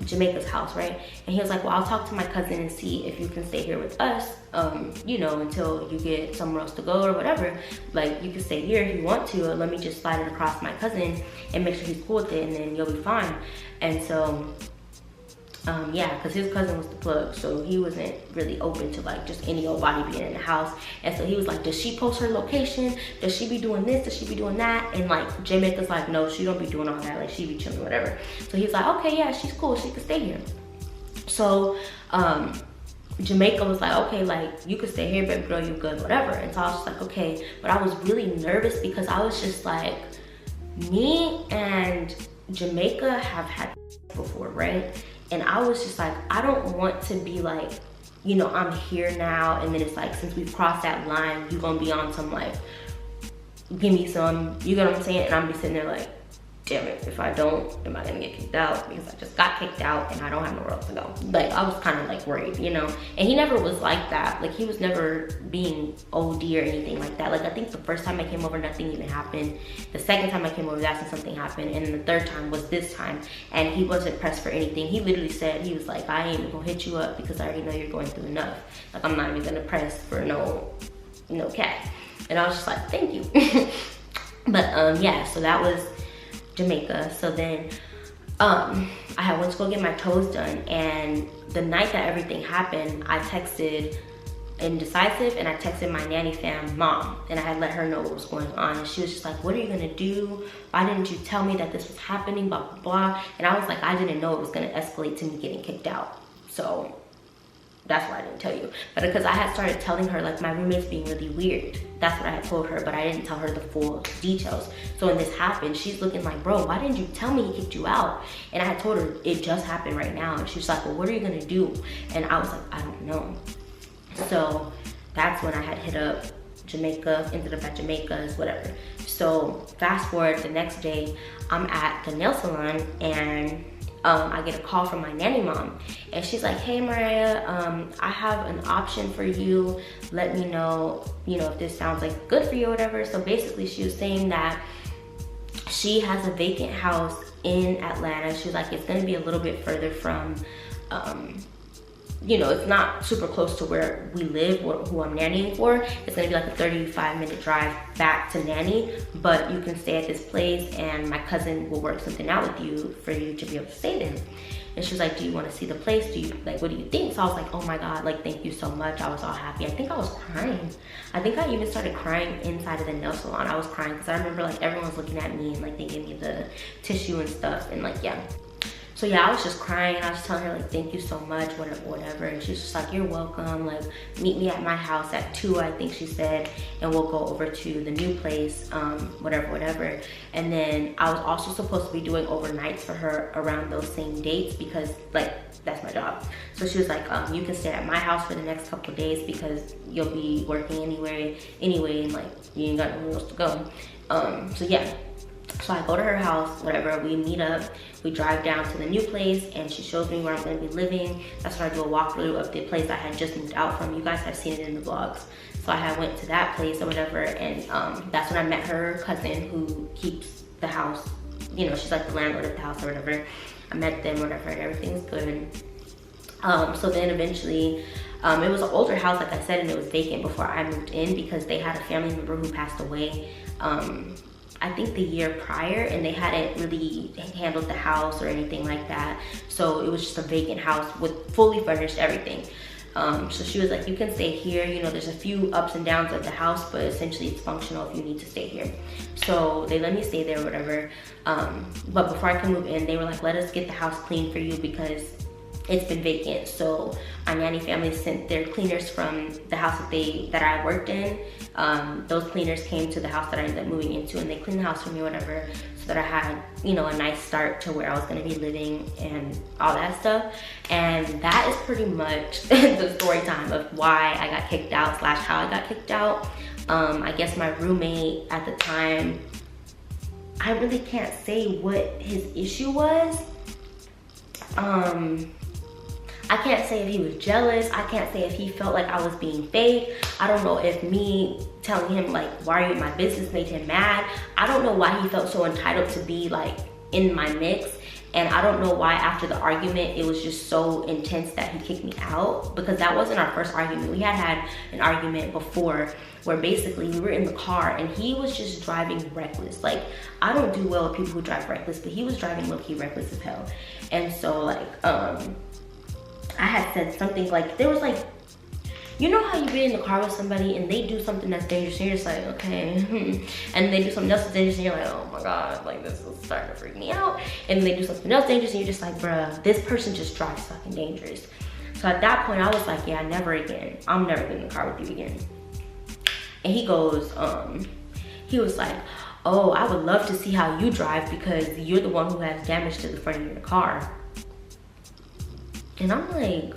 Jamaica's house, right? And he was like, well, I'll talk to my cousin and see if you can stay here with us, you know, until you get somewhere else to go or whatever. Like, you can stay here if you want to, or let me just slide it across my cousin and make sure he's cool with it, and then you'll be fine. And so, yeah, because his cousin was the plug, so he wasn't really open to like just any old body being in the house. And so he was like, does she post her location? Does she be doing this? Does she be doing that? And like Jamaica's like, no, she don't be doing all that. Like, she be chilling, whatever. So he's like, okay, yeah, she's cool. She can stay here. So Jamaica was like, okay, like, you could stay here, baby girl, you good, whatever. And so I was just like, okay. But I was really nervous because I was just like, me and Jamaica have had before, right? And I was just like, I don't want to be like, you know, I'm here now, and then it's like, since we've crossed that line, you're gonna be on some like, give me some, you know what I'm saying? And I'm be sitting there like, damn it, if I don't, am I gonna get kicked out? Because I just got kicked out and I don't have nowhere else to go. Like, I was kind of like worried, you know? And he never was like that. Like, he was never being OD or anything like that. Like, I think the first time I came over, nothing even happened. The second time I came over, that's when something happened. And then the third time was this time. And he wasn't pressed for anything. He literally said, he was like, I ain't even gonna hit you up because I already know you're going through enough. Like, I'm not even gonna press for no cat. And I was just like, thank you. But yeah, so that was Jamaica. So then I went to go get my toes done, and the night that everything happened, I texted Indecisive and I texted my nanny fam mom, and I had let her know what was going on. And she was just like, what are you gonna do? Why didn't you tell me that this was happening, blah blah blah. And I was like, I didn't know it was gonna escalate to me getting kicked out, so that's why I didn't tell you. But because I had started telling her, like, my roommate's being really weird. That's what I had told her, but I didn't tell her the full details. So when this happened, she's looking like, bro, why didn't you tell me he kicked you out? And I had told her, it just happened right now. And she was like, well, what are you gonna do? And I was like, I don't know. So that's when I had hit up Jamaica, ended up at Jamaica's, whatever. So fast forward, the next day, I'm at the nail salon, and I get a call from my nanny mom, and she's like, hey Mariah, I have an option for you. Let me know, you know, if this sounds like good for you or whatever. So basically she was saying that she has a vacant house in Atlanta. She was like, it's gonna be a little bit further from, you know, it's not super close to where we live, who I'm nannying for. It's gonna be like a 35-minute drive back to nanny, but you can stay at this place and my cousin will work something out with you for you to be able to stay there. And she was like, do you wanna see the place? Do you, like, what do you think? So I was like, oh my God, like, thank you so much. I was all happy. I think I was crying. I think I even started crying inside of the nail salon. I was crying because I remember like everyone was looking at me and like they gave me the tissue and stuff, and like, yeah. So yeah, I was just crying. I was telling her like, thank you so much, whatever. And she's just like, you're welcome. Like, meet me at my house at 2, I think she said, and we'll go over to the new place, whatever. And then I was also supposed to be doing overnights for her around those same dates because like, that's my job. So she was like, you can stay at my house for the next couple of days because you'll be working anyway, and like, you ain't got nowhere else to go. So yeah. So I go to her house, whatever, we meet up, we drive down to the new place, and she shows me where I'm gonna be living. That's when I do a walkthrough of the place I had just moved out from. You guys have seen it in the vlogs. So I had went to that place or whatever, and that's when I met her cousin who keeps the house. You know, she's like the landlord of the house or whatever. I met them, whatever, and everything's good. So then eventually, it was an older house, like I said, and it was vacant before I moved in because they had a family member who passed away, I think the year prior, and they hadn't really handled the house or anything like that. So it was just a vacant house with fully furnished everything. So she was like, you can stay here. You know, there's a few ups and downs of the house, but essentially it's functional if you need to stay here. So they let me stay there or whatever. But before I could move in, they were like, let us get the house clean for you because it's been vacant. So our nanny family sent their cleaners from the house that I worked in. Those cleaners came to the house that I ended up moving into, and they cleaned the house for me or whatever, so that I had, you know, a nice start to where I was gonna be living and all that stuff. And that is pretty much the story time of why I got kicked out / how I got kicked out. I guess my roommate at the time, I really can't say what his issue was. I can't say if he was jealous. I can't say if he felt like I was being fake. I don't know if me telling him like, why are you in my business made him mad. I don't know why he felt so entitled to be like in my mix. And I don't know why after the argument, it was just so intense that he kicked me out, because that wasn't our first argument. We had an argument before where basically we were in the car and he was just driving reckless. Like, I don't do well with people who drive reckless, but he was driving low-key reckless as hell. And so like, I had said something like, there was like, you know how you be in the car with somebody and they do something that's dangerous and you're just like, okay, and they do something else that's dangerous and you're like, oh my God, like this is starting to freak me out. And they do something else dangerous and you're just like, bruh, this person just drives fucking dangerous. So at that point I was like, yeah, never again. I'm never getting in the car with you again. And he goes, he was like, oh, I would love to see how you drive because you're the one who has damage to the front of your car. And I'm like,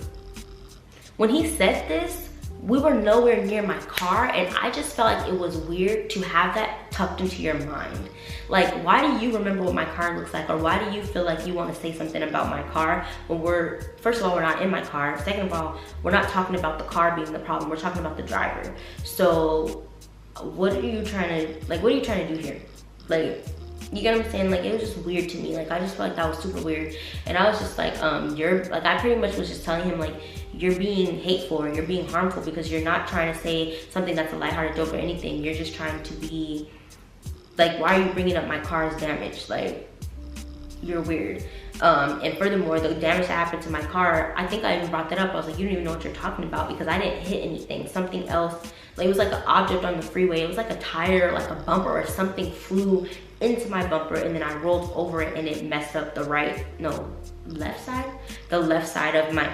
when he said this, we were nowhere near my car, and I just felt like it was weird to have that tucked into your mind. Like, why do you remember what my car looks like, or why do you feel like you want to say something about my car when first of all, we're not in my car. Second of all, we're not talking about the car being the problem. We're talking about the driver. So what are you trying to do here? Like, you get what I'm saying? Like, it was just weird to me. Like, I just felt like that was super weird. And I was just like, I pretty much was just telling him like, you're being hateful or you're being harmful because you're not trying to say something that's a lighthearted joke or anything. You're just trying to be like, why are you bringing up my car's damage? Like, you're weird. And furthermore, the damage that happened to my car, I think I even brought that up. I was like, you don't even know what you're talking about, because I didn't hit anything. Something else, like it was like an object on the freeway. It was like a tire, like a bumper or something flew into my bumper, and then I rolled over it and it messed up the left side of my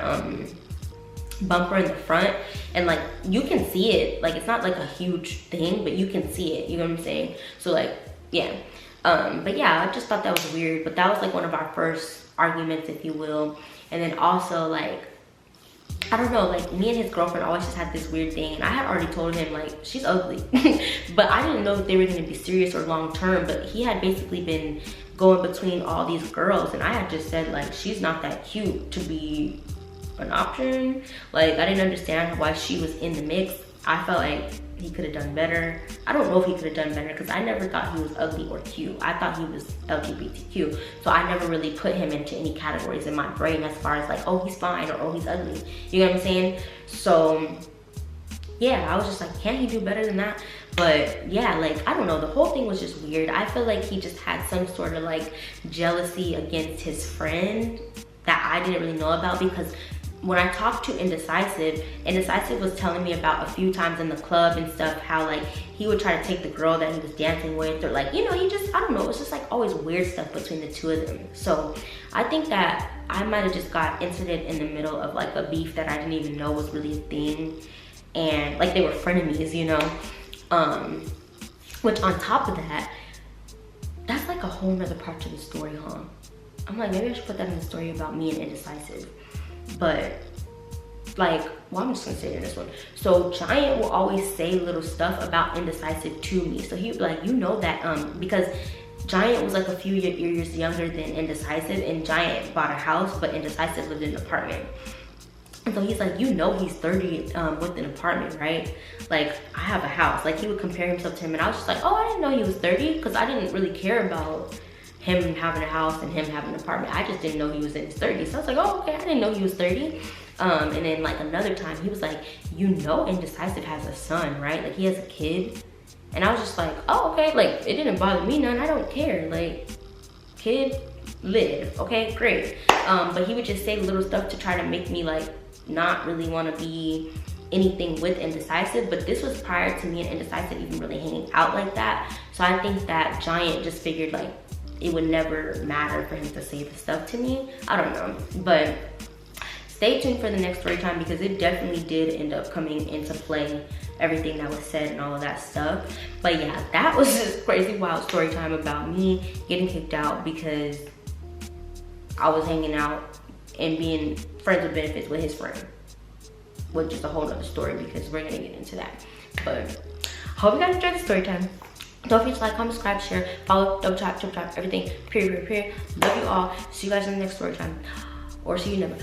bumper in the front. And like, you can see it, like it's not like a huge thing, but you can see it, you know what I'm saying? So like, yeah. But yeah, I just thought that was weird. But that was like one of our first arguments, if you will. And then also like, I don't know, like me and his girlfriend always just had this weird thing, and I had already told him like, she's ugly. But I didn't know if they were gonna be serious or long term. But he had basically been going between all these girls, and I had just said like, she's not that cute to be an option. Like, I didn't understand why she was in the mix. I felt like he could have done better. I don't know if he could have done better, because I never thought he was ugly or cute. I thought he was LGBTQ. So I never really put him into any categories in my brain as far as like, oh, he's fine or oh, he's ugly. You know what I'm saying? So yeah, I was just like, can't he do better than that? But yeah, like, I don't know, the whole thing was just weird. I feel like he just had some sort of like jealousy against his friend that I didn't really know about, because when I talked to Indecisive was telling me about a few times in the club and stuff, how like he would try to take the girl that he was dancing with, or like, you know, he just, I don't know, it's just like always weird stuff between the two of them. So I think that I might have just got inserted in the middle of like a beef that I didn't even know was really a thing. And like, they were frenemies, you know? Which on top of that, that's like a whole nother part to the story, huh? I'm like, maybe I should put that in the story about me and Indecisive. But like, well, I'm just gonna say it in this one. So Giant will always say little stuff about Indecisive to me. So he like, you know that because Giant was like a few years younger than Indecisive, and Giant bought a house, but Indecisive lived in an apartment. And so he's like, you know he's 30 with an apartment, right? Like, I have a house. Like, he would compare himself to him. And I was just like, oh, I didn't know he was 30, because I didn't really care about him having a house and him having an apartment. I just didn't know he was in his 30s. So I was like, oh, okay, I didn't know he was 30. And then like another time, he was like, you know Indecisive has a son, right? Like, he has a kid. And I was just like, oh, okay. Like, it didn't bother me none. I don't care. Like, kid, live. Okay, great. But he would just say little stuff to try to make me like not really want to be anything with Indecisive. But this was prior to me and Indecisive even really hanging out like that. So I think that Giant just figured like it would never matter for him to say the stuff to me. I don't know. But stay tuned for the next story time, because it definitely did end up coming into play, everything that was said and all of that stuff. But yeah, that was just crazy wild story time about me getting kicked out because I was hanging out and being friends with benefits with his friend, which is a whole nother story because we're gonna get into that. But hope you guys enjoyed the story time. Don't forget to like, comment, subscribe, share, follow, double tap, everything, period. Love you all. See you guys in the next story time. Or see you never.